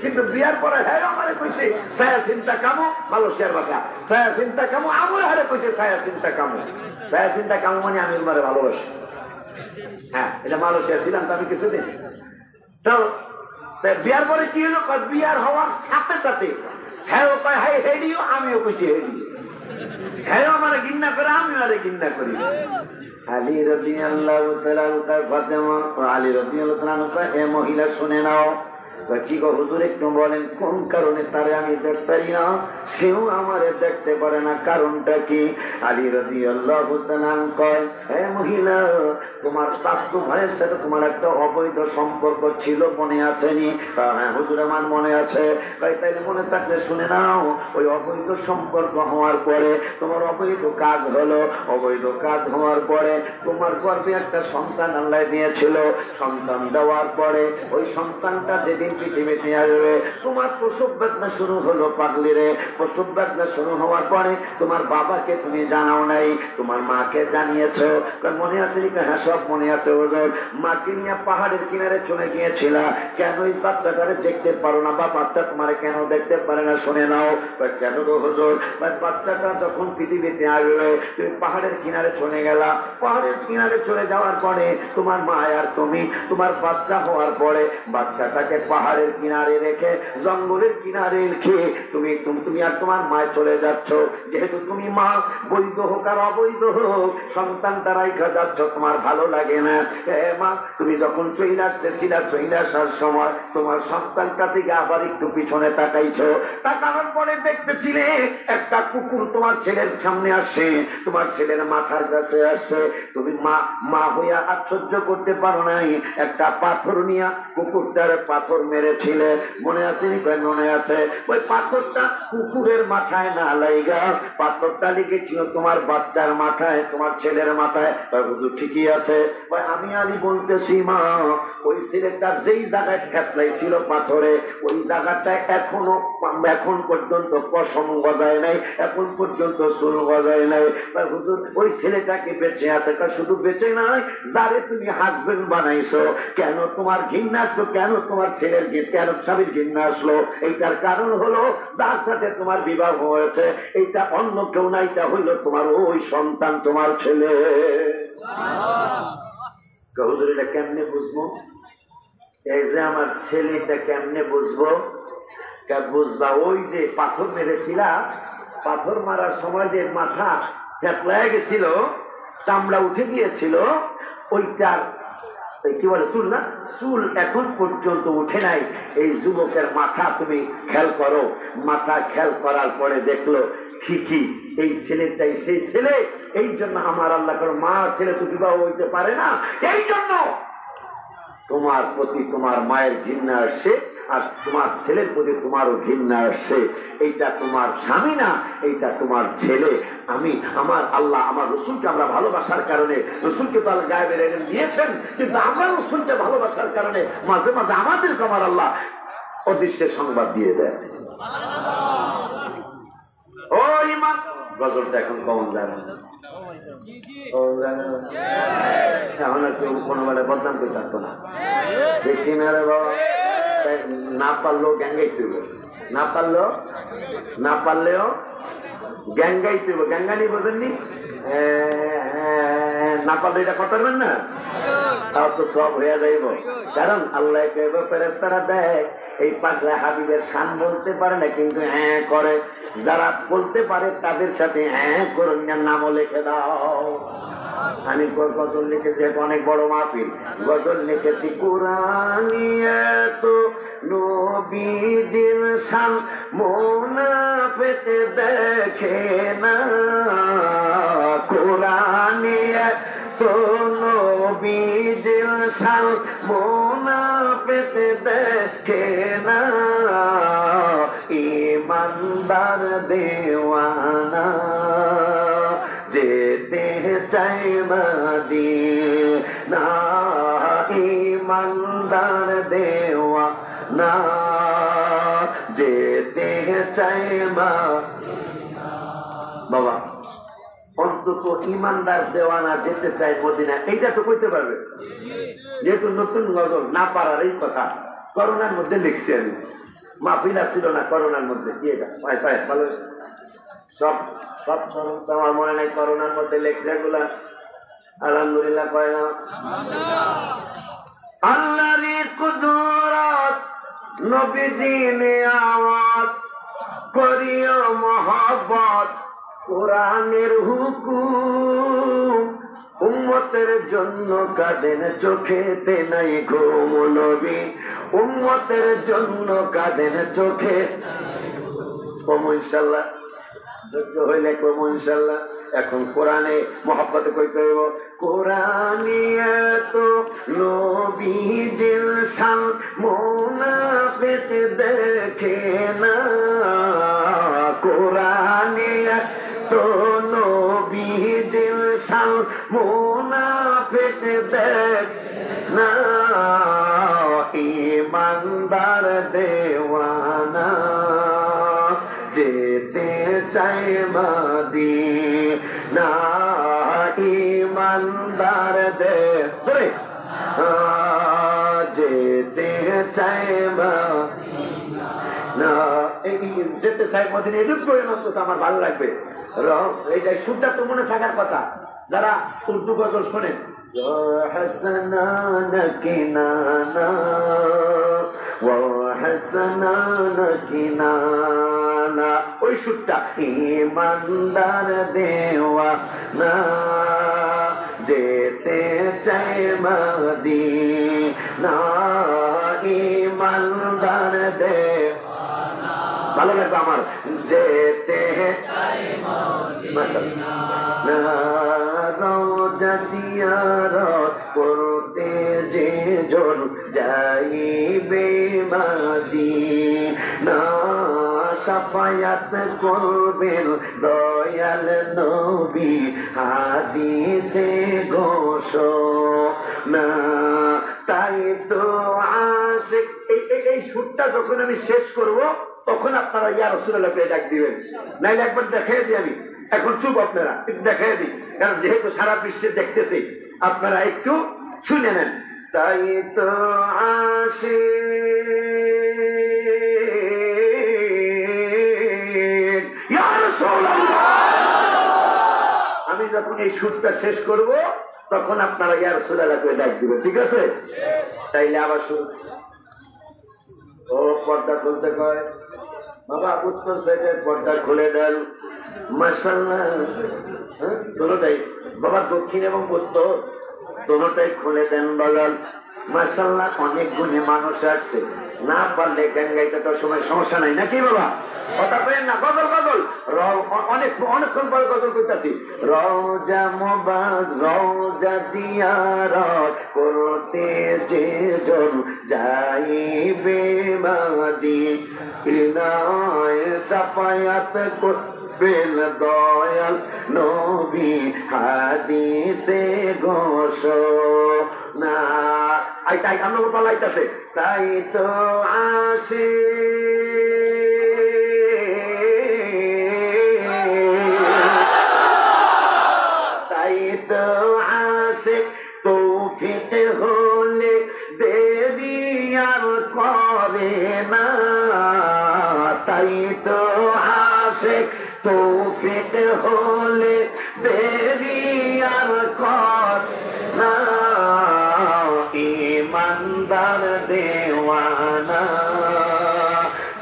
কিন্তু বিয়ার পরে হ্যাঁ আমারে কইছে ছায়া চিন্তা কামো, মালয়েশিয়ার ভাষা ছায়া চিন্তা কামো, আমার হারে কইছে ছায়া চিন্তা কামো। ছায়া চিন্তা কামো মানে আমি মারে ভালোবাসি। হ্যাঁ এটা মালয়েশিয়া ছিলাম তো আমি কিছুদিন। তো বিয়ার পরে কি হলো, বিয়ার হওয়ার সাথে সাথে হ্যাঁ কয় হাই হেডিও, আমিও কইছি হেডিও। হ্যাঁ আমার ঘৃণা করে, আমি আরে ঘৃণা করি। আলী রাদিয়াল্লাহু তাআলা ফাতেমা, আলী রাদিয়াল্লাহু তাআলা এ মহিলা শুনে নাও, কি গো হুজুর একটু বলেন কোন কারণে তারে আমি দেখতে পারি না, সেও আমারে দেখতে পারে না, কারণটা কি? আলী রাদিয়াল্লাহু তাআলা কয় হে মহিলা তোমার চাচতো ভাইয়ের সাথে তোমার একটা অবৈধ সম্পর্ক ছিল, মনে আছে নি? হ্যাঁ হুজুর আমার মনে আছে। তাইলে মনে থাকলে শুনে নাও, ওই অবৈধ সম্পর্ক হওয়ার পরে তোমার অবৈধ কাজ হলো, অবৈধ কাজ হওয়ার পরে তোমার গর্ভে একটা সন্তান আল্লাহ দিয়েছিল, সন্তান দেওয়ার পরে ওই সন্তানটা যেদিন যেদিন পৃথিবীতে আসবে তোমার প্রসব বেদনা শুরু হলো পাগলি রে। প্রসব বেদনা শুরু হওয়ার পরে তোমার বাবাকে তুমি জানাও নাই, তোমার মাকে জানিয়েছো। মনে আছে? হ্যাঁ সব মনে আছে হুজুর। মাকে নিয়ে পাহাড়ের কিনারে চলে গিয়েছিল। কেন এই বাচ্চাটারে দেখতে পারো না বা বাচ্চা তোমার কেন দেখতে পারে না শুনে নাও। কেন গো হুজুর? বাচ্চাটা যখন পৃথিবীতে আসবে তুমি পাহাড়ের কিনারে চলে গেলা। পাহাড়ের কিনারে চলে যাওয়ার পরে তোমার মা আর তুমি তোমার বাচ্চা হওয়ার পরে বাচ্চাটাকে পাহাড়ের কিনারে রেখে জঙ্গলের কিনারে রেখে তুমি আর তোমার মায় চলে যাচ্ছ। যেহেতু তুমি মা, বৈধ হোক আর অবৈধ হোক, সন্তানটা রাইখা যাচ্ছ, তোমার ভালো লাগে না। মা তুমি যখন চলে আসতেছিলা, চলে আসার সময় তোমার সন্তানটা থেকে আবার একটু পিছনে তাকাইছো। তাকানোর পরে দেখতেছিলে একটা কুকুর তোমার ছেলের সামনে আসে, তোমার ছেলের মাথার কাছে আসে। তুমি মা হইয়া আর সহ্য করতে পারো নাই, একটা পাথর নিয়ে কুকুরটার পাথর মেরেছিলে। মনে আছে? মনে আছে। ওই পাথরটা কুকুরের মাথায় না লাইগা পাথরটা লেগেছিল তোমার বাচ্চার মাথায়, তোমার ছেলের মাথায়। ঠিকই আছে। আমি আলী বলতেছি মা, ওই ছেলেটার যেই জায়গায় ঠেপলাই ছিল পাথরে, ওই জায়গাটা এখন পর্যন্ত পশম গজায় নাই, এখন পর্যন্ত চুল গজায় নাই। হুজুর ওই ছেলেটাকে বেঁচে আছে। শুধু বেঁচে নাই, যারে তুমি হাজবেন্ড বানাইছো, কেন তোমার ঘৃণা আসলো? কেন তোমার ছেলের কেন স্বামীর ঘৃণা আসলো? এইটার কারণ হলো যার সাথে তোমার বিবাহ হয়েছে এইটা অন্য কেউ না, এটা হইল তোমার ওই সন্তান, তোমার ছেলে। হুজুর এটা কেমনে বুঝবো? এই যে আমার ছেলে, এটা কেমনে বুঝবো? বুঝবা ওই যে পাথর মেরেছিলা, পাথর মারার সময় যে মাথা থেপলায় গেছিল, চামড়া উঠে গিয়েছিল, ওইটার কি বলে চুল না, চুল এখন পর্যন্ত উঠে নাই। এই যুবকের মাথা তুমি খেয়াল করো। মাথা খেয়াল করার পরে দেখলো ঠিকই এই ছেলেটাই সেই ছেলে। এই জন্য আমার আল্লাহ করো মা ছেলে তো বিবাহ হইতে পারে না, এই জন্য তোমার প্রতি তোমার মায়ের ঘৃণা আসছে, আর তোমার ছেলের প্রতি তোমারও ঘৃণা আসছে। এইটা তোমার স্বামী না, এইটা তোমার ছেলে। আমি আমার আল্লাহ আমার রসুলকে আমরা ভালোবাসার কারণে, রসুলকে তো আল্লাহ গায়েবের এলেন দিয়েছেন, কিন্তু আমরা রসুলকে ভালোবাসার কারণে মাঝে মাঝে আমাদেরকে আমার আল্লাহ অদৃশ্যের সংবাদ দিয়ে দেয়। ও ইমান গজলটা এখন কমন জানে, এখন আর কেউ কোনো বেলায় বদনাম করে থাকতো না। দেখি না রে বাবা, না পারলেও গ্যাঙ্গাইতে হবে, না পারলেও গ্যাঙ্গাইতে হবে। গ্যাঙ্গানি বোঝেননি? না পারলে এটা করতে পারবেন না, তাও তো সব হয়ে যাইব। কারণ আল্লাহ ফেরেশতারা দেয় এই পাগলা হাবিবের শান বলতে পারে না, কিন্তু হ্যাঁ করে। যারা বলতে পারে তাদের সাথে হ্যাঁ করুন, নামও লিখে দাও। আমি গজল লিখেছি, অনেক বড় মাহফিল। গজল লিখেছি কুরআনিয়াত নবীজির শান মুনাফিক দেখে না, কুরআনিয়াত নবীজির শান মুনাফিক দেখে না, ইমানদার দেওয়ানা যেতে চাই মদিনা, ইমানদার দেওয়ানা যেতে চাই বাবা। অন্তত ইমানদার দেওয়ানা যেতে চাই মদিনা, এইটা তো কইতে পারবে। যেহেতু নতুন গজল, না পারার এই কথা করোনার মধ্যে লিখছি আমি। মাহফিল ছিল না করোনার মধ্যে, কি এটা ভালো সব সব স্মরণ তো আমার মনে নাই। করোনার মধ্যে লেখছে গুলা আলহামদুলিল্লাহ কয় না। আল্লাহর কুদরত নবীজি নেয়ামত করিও মহব্বত, কোরআনের হুকুম উম্মতের জন্য কাঁদেন চোখেতে নাই ঘুম, নবী উম্মতের জন্য কাঁদেন চোখে। কম ইনশাল্লাহ, ধৈর্য হইলে কম ইনশাল্লাহ। এখন কোরআনে মহব্বত কইতে হইব। কোরআনিয়াত নবীজির শান মুনাফিক দেখে না, কোরআনিয়াত নবীজির শান মুনাফিক দেখে না, ইমানদার দেওয়ানা যেতে চাই মদিনা ইমানদার যেতে চাই মদিনা যেতে চাই মদিনা এটুকু পরিণত আমার ভালো লাগবে। এইটা সুরটা তো মনে থাকার কথা যারা উর্দু গজল শোনেন। حسنان كنانا وحسنان كنانا ওই সুরটা ইমানদার দেওয়ানা যেতে চাই মদিনা ইমানদার দেওয়ানা ভালো লাগবে আমার যেতে চাই মদিনা রওজা জিয়ারত করতে যে জন যাইবে মদিনা শাফায়াত করবেন দয়াল নবী হাদিসে ঘোষণা তাই তো আশিক এই সুরটা যখন আমি শেষ করব তখন আপনারা ইয়া রাসূলুল্লাহ কে ডাক দিবেন, নাইলে একবার দেখাই দিই আমি। এখন চুপ আপনারা, একটু দেখাই দিই, কারণ যেহেতু সারা বিশ্বে দেখতেছি আপনারা একটু শুনে নেন। তাই তো আশিক ইয়া রাসূলুল্লাহ, আমি যখন এই সুরটা শেষ করব তখন আপনারা ইয়া রাসূলুল্লাহ কে ডাক দিবেন, ঠিক আছে? তাইলে আবার শুরু। ও পর্দা খুলতে কয় বাবা, উত্তর সাইডের পর্দা খুলে দেন। মাশাআল্লাহ, দুটোটাই বাবা, দক্ষিণ এবং উত্তর দুটোটাই খুলে দেন বলেন। মাশাআল্লাহ, অনেক গুণী মানুষ আসছে, না পারলে গান গাইতে তো সময় সমস্যা নাই নাকি বাবা? কথা বলেন না, গজল গজল অনেকক্ষণ পরে গজল করতেছি। রওজা মুবাজ রওজা জিয়ারত করতে যে জন যাইবে মদিনা শাফায়াত করবেন দয়াল নবী হাদিসে ঘোষণা। তাই আমরা বলাইতেছে তাই তো আসে তাই তো আসে তৌফিক হলে দেরি আর করে না। তাই তো আসে তৌফিক হলে দেরি আর করে না। ইমানদার দেওয়ানা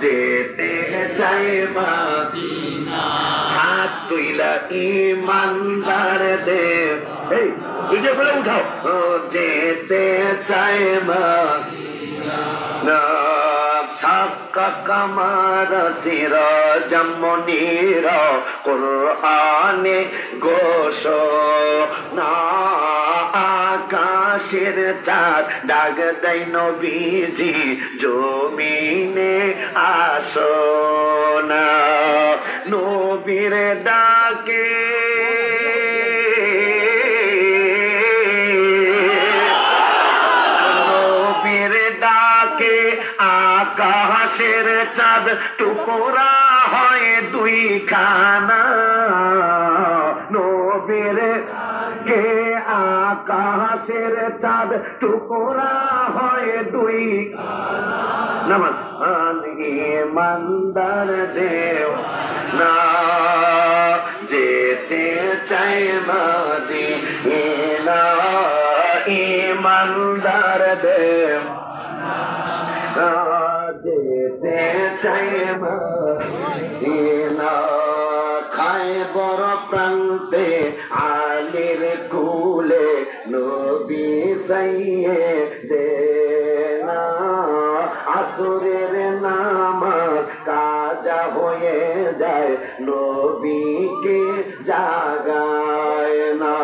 যেতে চাই মদিনা হাত তুইলা ইমানদার দেব এই যে বলে উঠাও যেতে চাই মদিনা সাক্কা কামার সিরাজাম মুনীরা কুরআনে ঘোষণা আকাশের চাঁদ ডাক দেয় নবীজি জমিনে আসনা নবীর ডাকে নবীর ডাকে আকাশের চাঁদ টুকরা হয় দুই খানা নবীর কে আকাশের চাঁদ টুকরা হয় দুই নামাজ ইমানদার দেও না যেতে চাই মদিনা ইমানদার দেও যেতে চাই মদিনা খায়বর প্রান্তে আলীর কুলে নবী সাইয়েদেনা আসরের নামাজ কাজা হয়ে যায় নবীকে জাগায় না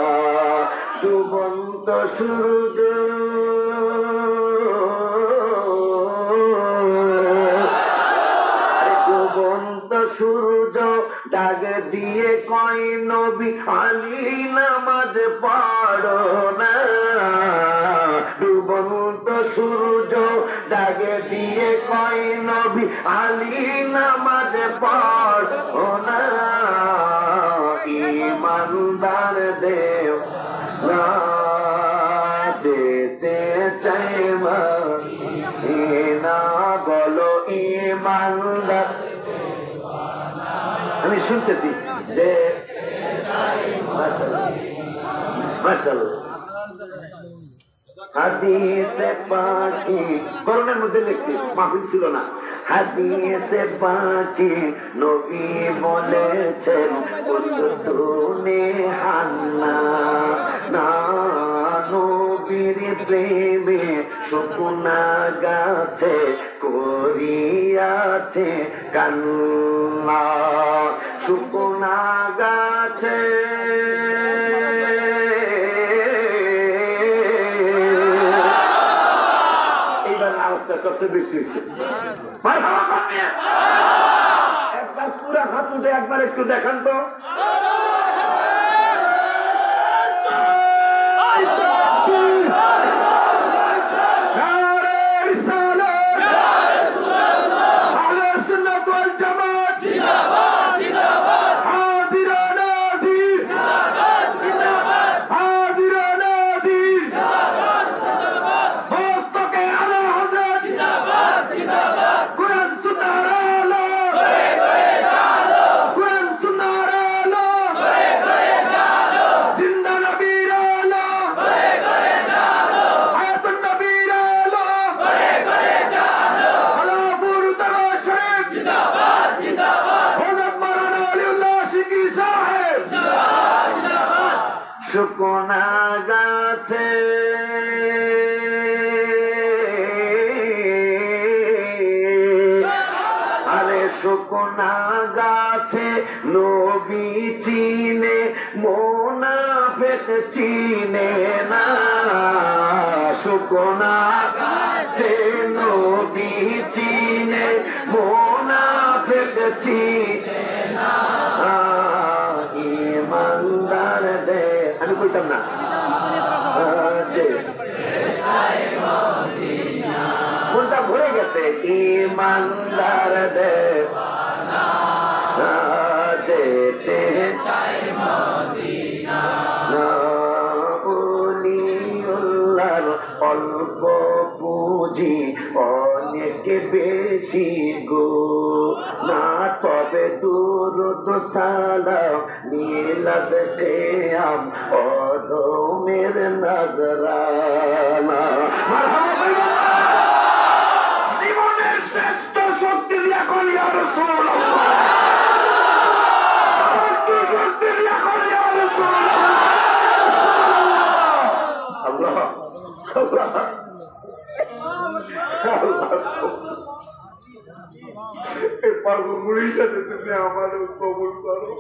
ডুবন্ত সূর্য ডুবন্ত সূর্য সূর্য ডাক দিয়ে কয় নবী আলী নামাজ পড়ো না ডুবন্ত সূর্য ডাক দিয়ে কয় নবী আলী নামাজ পড়ো না ইমানদার দেও না যেতে চাই মদিনা বলো ইমানদার আমি শুনতেছি যে মাশাআল্লাহ হাদিসে পাকি করোনার মধ্যে লিখছি মাহফিল ছিল না হাদিসে পাকি নবী বলেছেন উসতুনে হান্না না নবীর প্রেমে শুকনা গাছে করিয়াছে কান্না শুকনা গাছে সবচেয়ে বেশি হয়েছে একবার পুরা হাত উঠে একবার একটু দেখান তো শুকনা গাছে আরে শুকনা গাছে নবী চিনে মুনাফিক চিনে না শুকনা গাছে নবী চিনে মুনাফিক চিনে না ইমানদার দে আমি কইতাম না কোনটা ভরে গেছে ইমানদার দেওয়ানা যেতে চাই মদিনা ওলিউল্লাহর অল্প পুঁজি অনেক বেশি গো না তবে দুরুদ সালাম মিলাদ কিয়াম অধমের নজরানা জীবনের শ্রেষ্ঠ শক্তি দিয়া কল ইয়া রাসূলুল্লাহ শক্তি দিয়া কল ইয়া রাসূলুল্লাহ আল্লাহ আল্লাহ পাগলগুলির সাথে তুমি আমাদের কবুল করো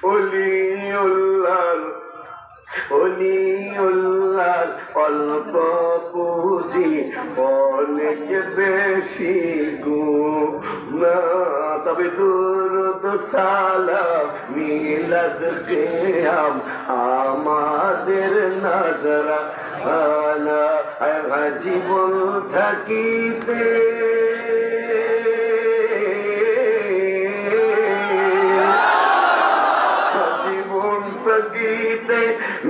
ওলিউল্লাহর অল্প পুঁজি অনেক বেশি গুনাহ তবে দুরুদ সালাম মিলাদ কিয়াম আমাদের নজরানা জীবন থাকিতে জীবন থাকিতে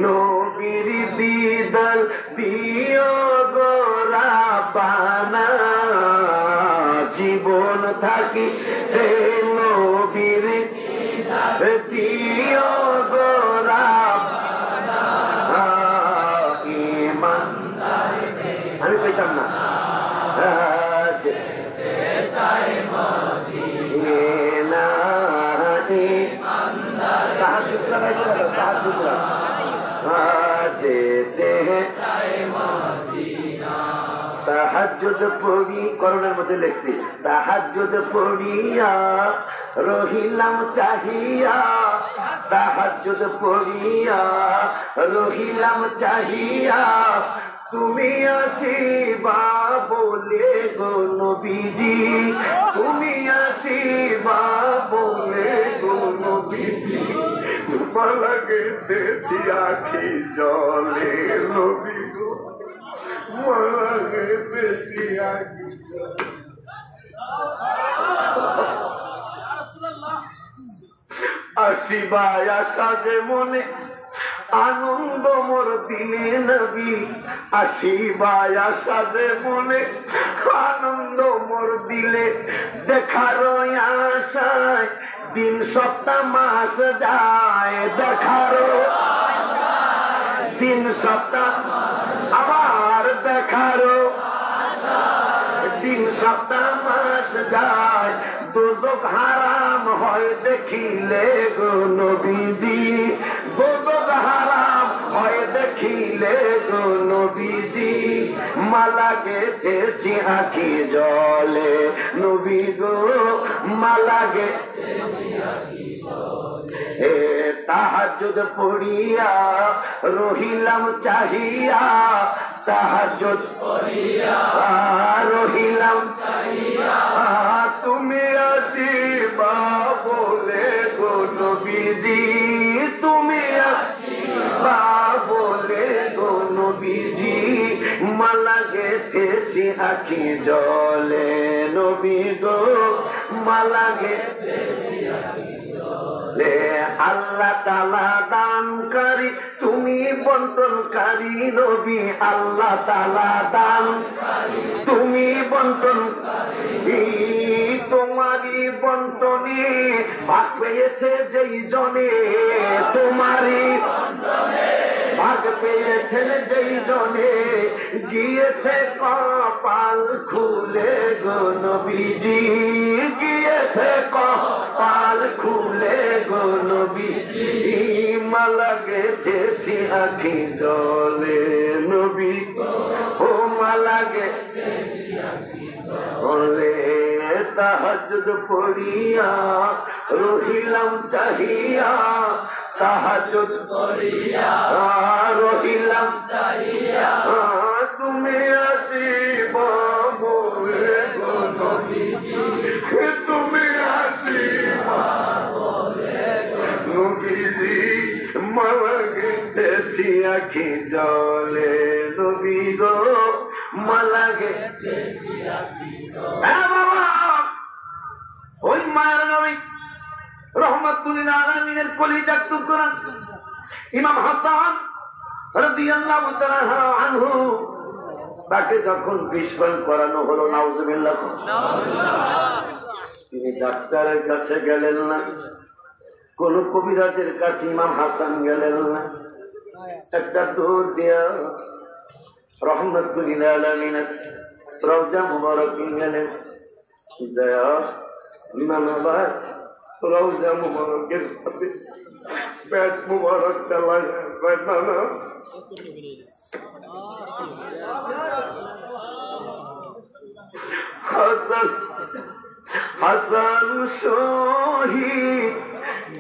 নবীর দিদার দিও গো রাব্বানা জীবন থাকিতে নবীর দিদার দিও গো রাব্বানা ইমানদার আমি কইতাম না তাহাজ্জুদ পড়ি করোনার মধ্যে লিখছি তাহাজ্জুদ পড়িয়া রহিলাম চাহিয়া তাহাজ্জুদ পড়িয়া রহিলাম চাহিয়া তুমি আসিবা বলে গো নবীজি, তুমি আসিবা বলে গো নবীজি, মালা গেঁথেছি আখি জলে নবী গো, মালা গেঁথেছি আখি জলে। আসিবাই আশা যে মনে আনন্দ মোর দিলে নবী, আসিবাই আশা যে মনে আনন্দ মোর দিলে, দেখার আশায় দিন সপ্তাহ মাস যায়, দেখার দিন সপ্তাহ আবার দেখার দিন সপ্তাহ মাস যায়, দোজখ হারাম হয় দেখিলে গো নবীজি, দোজখ হারাম হয় দেখিলে গো নবীজি, মালা গেঁথেছি আখি জলে নবী গো, মালা গেঁথেছি আখি জলে। তাহাজ্জুদ পড়িয়া রহিলাম চাহিয়া, তাহাজ্জুদ পড়িয়া রহিলাম চাহিয়া, তুমি আসিবা বলে গো নবীজি, তুমি আসিবা বলে গো নবীজি, মালা গেঁথেছি আখি জলে নবী গো, মালা গেঁথেছি আখি জলে। আল্লাহ তাআলা দানকারী, তুমি বন্টনকারী নবী, আল্লাহ তাআলা দানকারী, তুমি বন্টনকারী, তোমারই বন্টনে ভাগ পেয়েছে যেই জনে, তোমারই ভাগ পেয়েছেন যেই জনে, গিয়েছে কপাল খুলে গো নবীজি, গিয়েছে কপাল খুলে গো নবীজি, মালা গেঁথেছি আখি জলে নবী, ও মালা গেঁথেছি আখি জলে। তাহাজ্জুদ পড়িয়া রহিলাম চাহিয়া, তাহাজ্জুদ পড়িয়া রহিলাম চাহিয়া, তুমি আসিবা বলে গো নবীজি, তুমি আসিবা বলে গো নবীজি, মালা গেঁথেছি আখি জলে নবী গো, মালা গেঁথেছি আখি জলে। ওই মায়ের নবী রহমাতুল লিল আলামিনের কলিজার টুকরা ইমাম হাসান রাদিয়াল্লাহু তাআলা আনহু, তাকে যখন বিস্ফোরণ করানো হলো, নাউজুবিল্লাহ, তিনি ডাক্তারের কাছে গেলেন না, কোন কবিরাজের কাছে ইমাম হাসান গেলেন না, একটা দৌড় দিয়া রহমাতুল লিল আলামিনের রওজা মুবারকে গেলেন, যা ইমাম আবার রওজা মুবারকের সাথে পেট মুবারকটা লাগায় না, হাসান হাসান শহীদ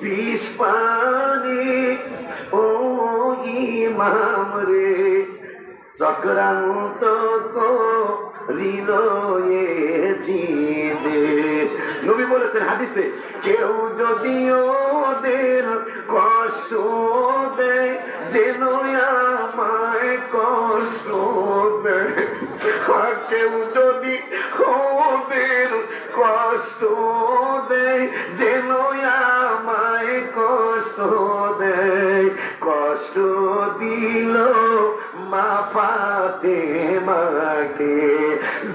বিষ পানি, ও ইমাম রে চক্রান্ত করিল এ জিদে। নবী বলেছেন হাদিসে, কেউ যদি ওদের কষ্ট দেয় যেন আমায় কষ্ট দেয়, কেউ যদি ওদের কষ্ট দেয় যেন আমায় কষ্ট দেয়, কষ্ট দিল মা ফাতেমাকে,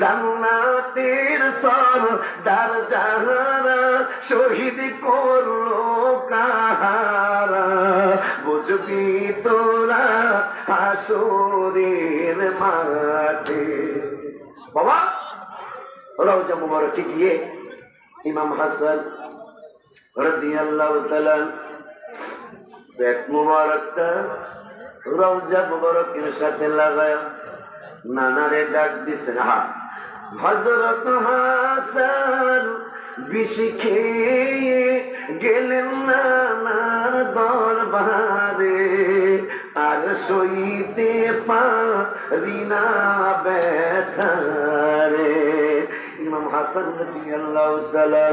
জান্নাতের সরদার যাহারা শহীদ করলো কাহারা, বুঝবি তোরা হাসরের মাঠে। বাবা রওজা মুবারকে গিয়ে ইমাম হাসান রাদিয়াল্লাহু তাআলা পেট মুবারকটা রওজা মুবারকের সাথে লাগায়া নানারে ডাক দিছেন। হযরত হাসান বিষ খেয়ে গেলেন নানার দরবারে, আর সইতে পারি না ব্যথা রে। ইমাম হাসান রাদিয়াল্লাহু তাআলা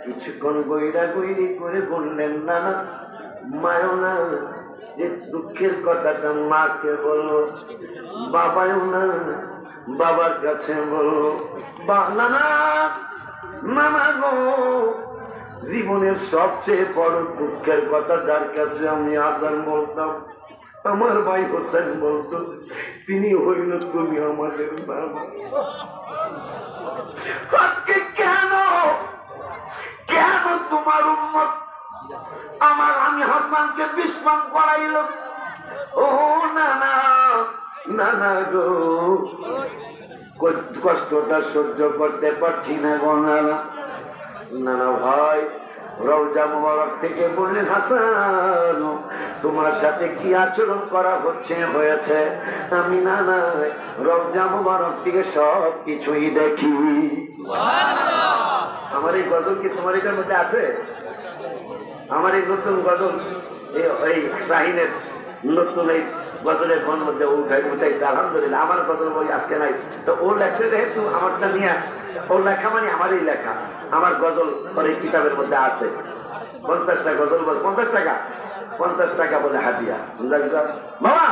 কিছুক্ষণ গইরা গইরি করে বললেন, না না মায়ও না, যে দুঃখের কথাটা মাকে বলো, বাবাও না বাবার কাছে বলো। না না মামা গো, জীবনের সবচেয়ে বড় দুঃখের কথা যার কাছে আমি আজান বলতাম, আমার ভাই হোসেন বলতো, তিনি হইল তুমি আমাদের বাবা। আজকে কেন কেন তোমার উম্মত আমি হাসানকে বিস্মান করাইল? ও না না না না গো, কষ্টটা সহ্য করতে পারছি না গো। না না ভাই, রওজা মুবারক থেকে বললেন, হাসান তোমার সাথে কি আচরণ করা হয়েছে আমি না না রওজা মুবারক থেকে সব কিছুই দেখি। আমার এই গজল কি তোমার এটার মধ্যে আছে? আমার এই নতুন গজল এই শাহিনের নতুন এই গজলের ফোন মধ্যে উঠাইছে, আলহামদুলিল্লাহ। আমার গজল বই আজকে নাই, তো ও লেখছে যেহেতু আমারটা নিয়ে, ওর লেখা মানে আমারই লেখা, আমার গজল ওর এই কিতাবের মধ্যে আছে। 50টা গজল বলে 50 টাকা, 50 টাকা বলে হাদিয়া। বাবা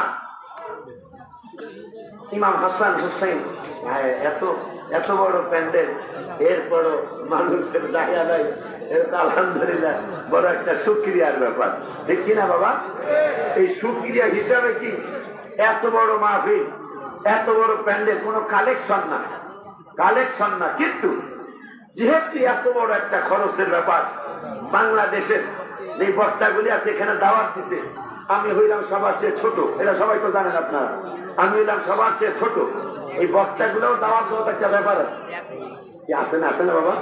ইমাম হাসান হুসাইন এত এত বড় প্যান্ডেল, এরপরও মানুষের জায়গা নাই, এটা আলহামদুলিল্লাহ বড় একটা সুক্রিয়ার ব্যাপার, ঠিক কিনা বাবা? এই সুক্রিয়া হিসাবে কি এত বড় মাহফিল, এত বড় প্যান্ডেল কোনো কালেকশন না, কালেকশন না, কিন্তু যেহেতু এত বড় একটা খরচের ব্যাপার, বাংলাদেশের যে বক্তাগুলি আছে এখানে দাওয়াত দিছে, আমি হইলাম সবার চেয়ে ছোট, এটা সবাই তো জানেন আপনারা, আমি হইলাম সবার চেয়ে ছোট। এই বক্তাগুলোও দাওয়াত দেওয়ার একটা ব্যাপার আছে, আছে না আছে না বাবা?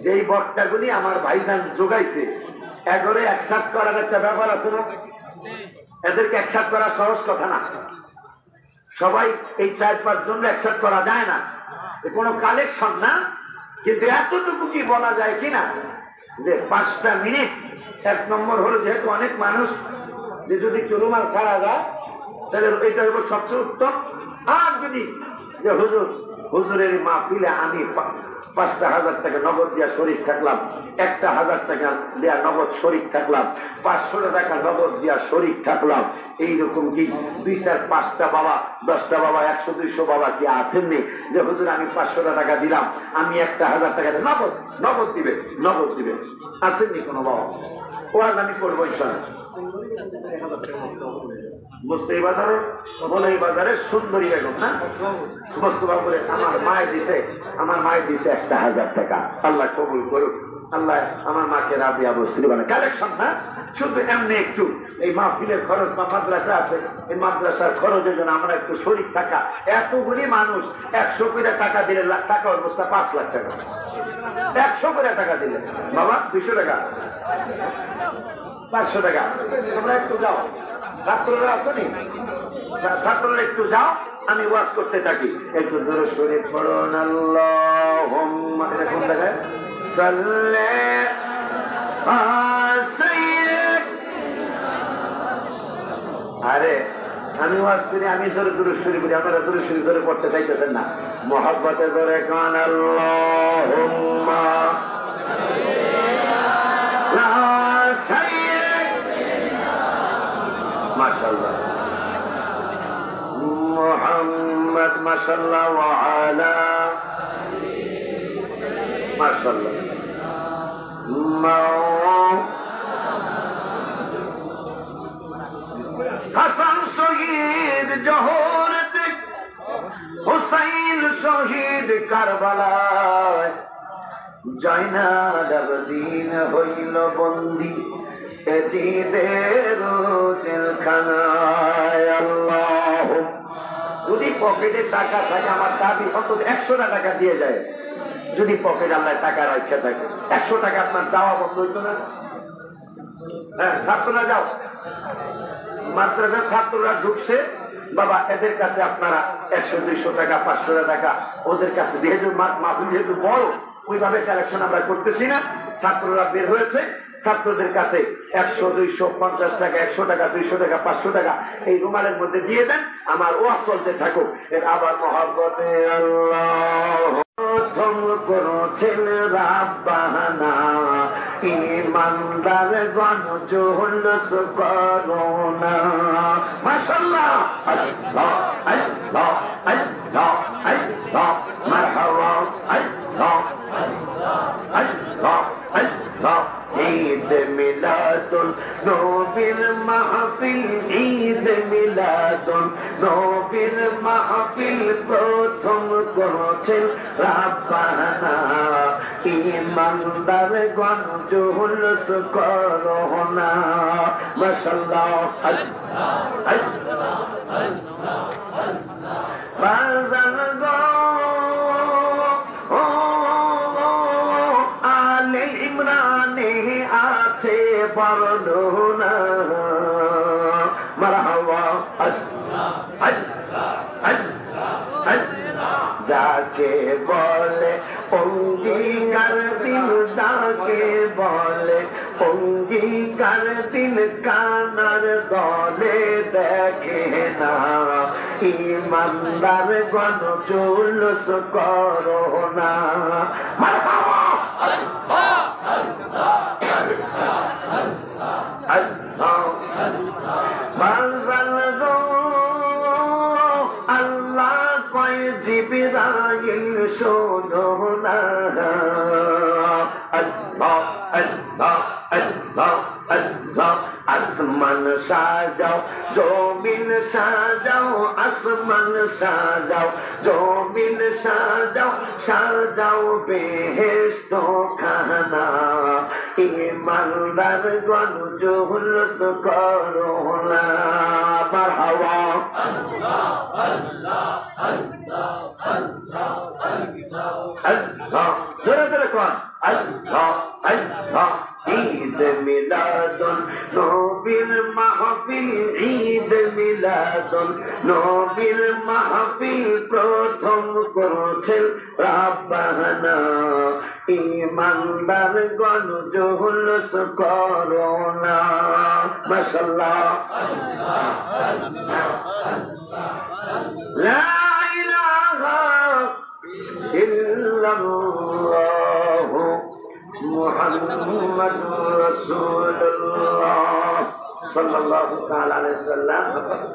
যে বক্তাগুলি আমার ভাইজান যোগাইছে, এগরে একসাথ করার একটা ব্যাপার আছে না? এদেরকে একসাথ করা সহজ কথা না, সবাই এই 4-5 জন একসাথ করা যায় না, কোনো কালেকশন না। কিন্তু এতটুকু কি বলা যায় কিনা যে 5টা মিনিট, 1 নম্বর হলো যেহেতু অনেক মানুষ, যে যদি চলুমার ছাড়া যায় তাহলে এটা হলো সবচেয়ে উত্তম। আর যদি যে হুজুরের মাহফিলে আমি 5,000 টাকা নগদ দিয়া শরীক থাকলাম, 1,000 টাকা দেয়া নগদ শরীক থাকলাম, 500 টাকা নগদ দিয়া শরীক থাকলাম, এইরকম কি 2-4-5টা বাবা, 10টা বাবা, 100-200 বাবা কি আসেননি যে হুজুর আমি 500 টাকা দিলাম, আমি 1,000 টাকা নগদ নগদ দিবে, নগদ দিবে? আসেননি কোনো বাবা? ওয়াজ আমি করবো ইনশাআল্লাহ। মুস্তাই বাজারে বলে বাজারে সুন্দরী বেগম না সমস্ত বাবুরে আমার মায়ের দিছে 1,000 টাকা, আল্লাহ কবুল করুক, আল্লাহ আমার মাকে রাবিয়া বস্ত্রী বানায়। কালেকশন না, শুধু এমনি একটু এই মাহফিলের খরচ বা মাদ্রাসা আছে, এই মাদ্রাসার খরচের জন্য আমরা একটু শরীক থাকা। এতগুলি মানুষ 100 করে টাকা দিলে টাকা অবস্থা 5 লাখ টাকা, 100 করে টাকা দিলে বাবা 200 টাকা, 500 টাকা। তোমরা একটু যাও, ছাত্ররা আসনি, ছাত্ররা একটু যাও, আমি ওয়াজ করতে থাকি। একটু দূরে শরীফ পড়ুন, আল্লাহুম্মা, কোন জায়গায় সাল্লি আরে আমি ওয়াজ করি, আমি জোরে দূরে শরীফ করি, আপনারা দূরে শরীফ ধরে পড়তে চাইতেছেন না, মহব্বতে জোরে কান আল্লাহুম্মা মাশাআল্লাহ মুহাম্মদ মাশাআল্লাহ ওয়া আলা মাশাআল্লাহ হাসান শহীদ জোহরত, হুসাইন শহীদ কারবালায়, জয়নাল আবেদিন হইল বন্দী এজিদের জেলখানায়। আল্লাহ, যদি পকেটে টাকা থাকে, আমার দাবি অন্তত 100 টাকা দিয়ে যায়, যদি পকেটে আল্লাহ টাকা রাখা থাকে 100 টাকা আপনার যাওয়া বন্ধ হইতো না? হ্যাঁ, ছাত্ররা যাও, মাদ্রাসার ছাত্ররা ঢুকছে বাবা, এদের কাছে আপনারা 100-200 টাকা 500 টাকা ওদের কাছে, যেহেতু মাহফিল যেহেতু বড়, ওইভাবে কালেকশন আমরা করতেছি না। ছাত্ররা বের হয়েছে, ছাত্রদের কাছে 100, 200, 50 টাকা, 100 টাকা, 200 টাকা, 500 টাকা এই রুমালের মধ্যে দিয়ে দেন, আমার ওয়াজ চলতে থাকুক। আবার মহব্বতে আল্লাহ প্রথম করেছেন রাব্বানা, ইমানদার গণ জুলুস করোনা। মাশাআল্লাহ, আল্লাহ আল্লাহ আল্লাহ আল্লাহ, মারহাবা, আল্লাহ আল্লাহ আল্লাহ আল্লাহ। ঈদ মিলাদুন নবীর মাহফিল, ঈদ মিলাদুন নবীর মাহফিল প্রথম করেছেন রাব্বানা, ইমানদার গণ জুলুস করোনা। মাশাআল্লাহ, আল্লাহ আল্লাহ আল্লাহ আল্লাহ। বাজান গো আলে ইমরানে আছে বর্ণনা, মারহাবা, আল্লাহ আল্লাহ আল্লাহ আল্লাহ। যাকে বলে অঙ্গীকার দিন, যাকে বলে অঙ্গীকার দিন, কানার দলে দেখে না, ইমানদার গণ জুলুস করোনা। মারহাবা, আল্লাহ আল্লাহ আল্লাহ আল্লাহ আল্লাহ। বাজান গো আল্লাহ কয় জিবরাইল শোনো না, আল্লাহ আল্লাহ আল্লাহ আল্লাহ। আসমান সাজাও, জমিন সাজাও, আসমান সাজাও, জমিন সাজাও, সাজাও বেহেশত খানা, ইমানদার গণ জুলুস করোনা। মারহাবা, আল্লাহ আল্লাহ আল্লাহ আল্লাহ আল্লাহ আল্লাহ। জোরে জোরে কোন আল্লাহ আল্লাহ। ঈদ মিলাদুন নবীর মাহফিল, ঈদ মিলাদুন নবীর মাহফিল প্রথম করেছেন রাব্বানা, ইমানদার গণ জুলুস করোনা। মাশাআল্লাহ, আল্লাহ আল্লাহ আল্লাহ। লা ইলাহা ইল্লাল্লাহ মুহাম্মাদুর রাসূলুল্লাহ সাল্লাল্লাহু তাআলা আলাইহি সাল্লাম।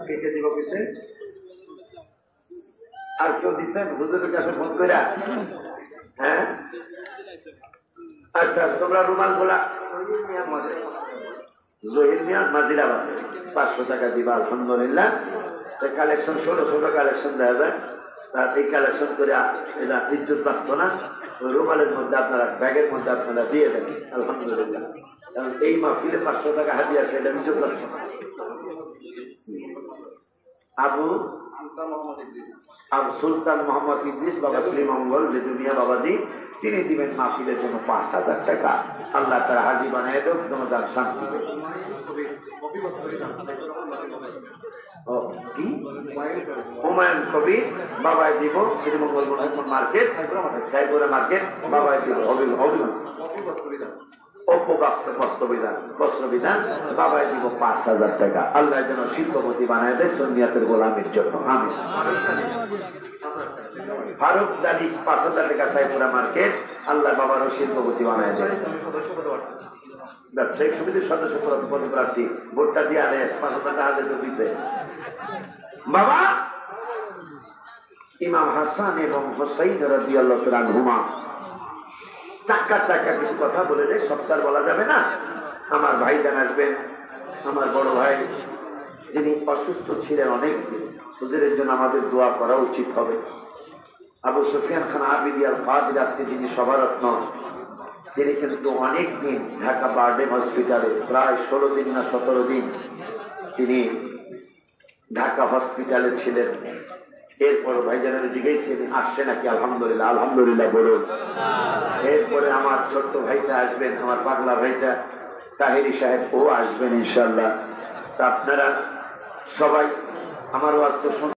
কেটে দিব কিসে? আর কেউ দিছেন হুজুরের কাছে ফোন কইরা? হ্যাঁ, আচ্ছা, তোমরা রুমাল গুলা জহির মিয়া মাজিরাবাদ 500 টাকা দিবা। আলহামদুলিল্লাহ, কালেকশন 1600 কালেকশন দেওয়া যায়। এই কালেকশন করে এটা ইজ্জত বাঁচত না। রুমালের মধ্যে আপনারা, ব্যাগের মধ্যে আপনারা দিয়ে দেন। আলহামদুলিল্লাহ, কারণ এই মাহফিলে 500 টাকা হাদিয়া আছে, এটা ইজ্জত বাঁচত না। আবু সুলতান মোহাম্মদ ইদ্রিস বাবা শ্রীমঙ্গল বেদুনিয়া বাবাজি, তিনি দিবেন মাহফিলের জন্য 5000 টাকা। আল্লাহ তারা হাজি বানিয়ে দেব, তোমাদের শান্তি। হুমায়ুন কবির বাবাই দিব, শ্রীমঙ্গল মার্কেট, সাইপুরা মার্কেট বাবাই দিব। বস্ত্রবিধান বাবাই দিব 5000 টাকা। আল্লাহ যেন শিল্পপতি বানায় দেয় সুন্নিয়াতের গোলামের জন্য। আমিন। ফারুক দাদি 5000 টাকা, সাইপুরা মার্কেট। আল্লাহ বাবারও শিল্পপতি বানায় দেয়। ব্যবসায়িক সমিতির সদস্য প্রার্থী, ভোটটা দিয়ে আনে 5000 টাকা হাতে দিচ্ছে। বাবা ইমাম হাসান এবং হুসাইন রাদিয়াল্লাহু তাআলা আনহুমা চাক্কা চাক্কা কিছু কথা বলে দেয়, সপ্তাহ বলা যাবে না। আমার ভাইজান আসবেন, আমার বড় ভাই যিনি অসুস্থ ছিলেন অনেক দিন, হুজুরের জন্য আমাদের দোয়া করা উচিত হবে। আবু সুফিয়ান খান আবিদি আল ফাদিল আজকে যিনি সভারত্ন, তিনি কিন্তু অনেক দিন ঢাকা বারডেম হসপিটালে প্রায় 16 দিন না 17 দিন তিনি ঢাকা হসপিটালে ছিলেন। এরপর ভাইজানের জিজ্ঞেস আসছে নাকি? আলহামদুলিল্লাহ, আলহামদুলিল্লাহ বলুন। এরপরে আমার ছোট্ট ভাইটা আসবেন, আমার পাগলা ভাইটা তাহেরি সাহেব, ও আসবেন ইনশাল্লাহ। তা আপনারা সবাই আমার ওয়াজ তো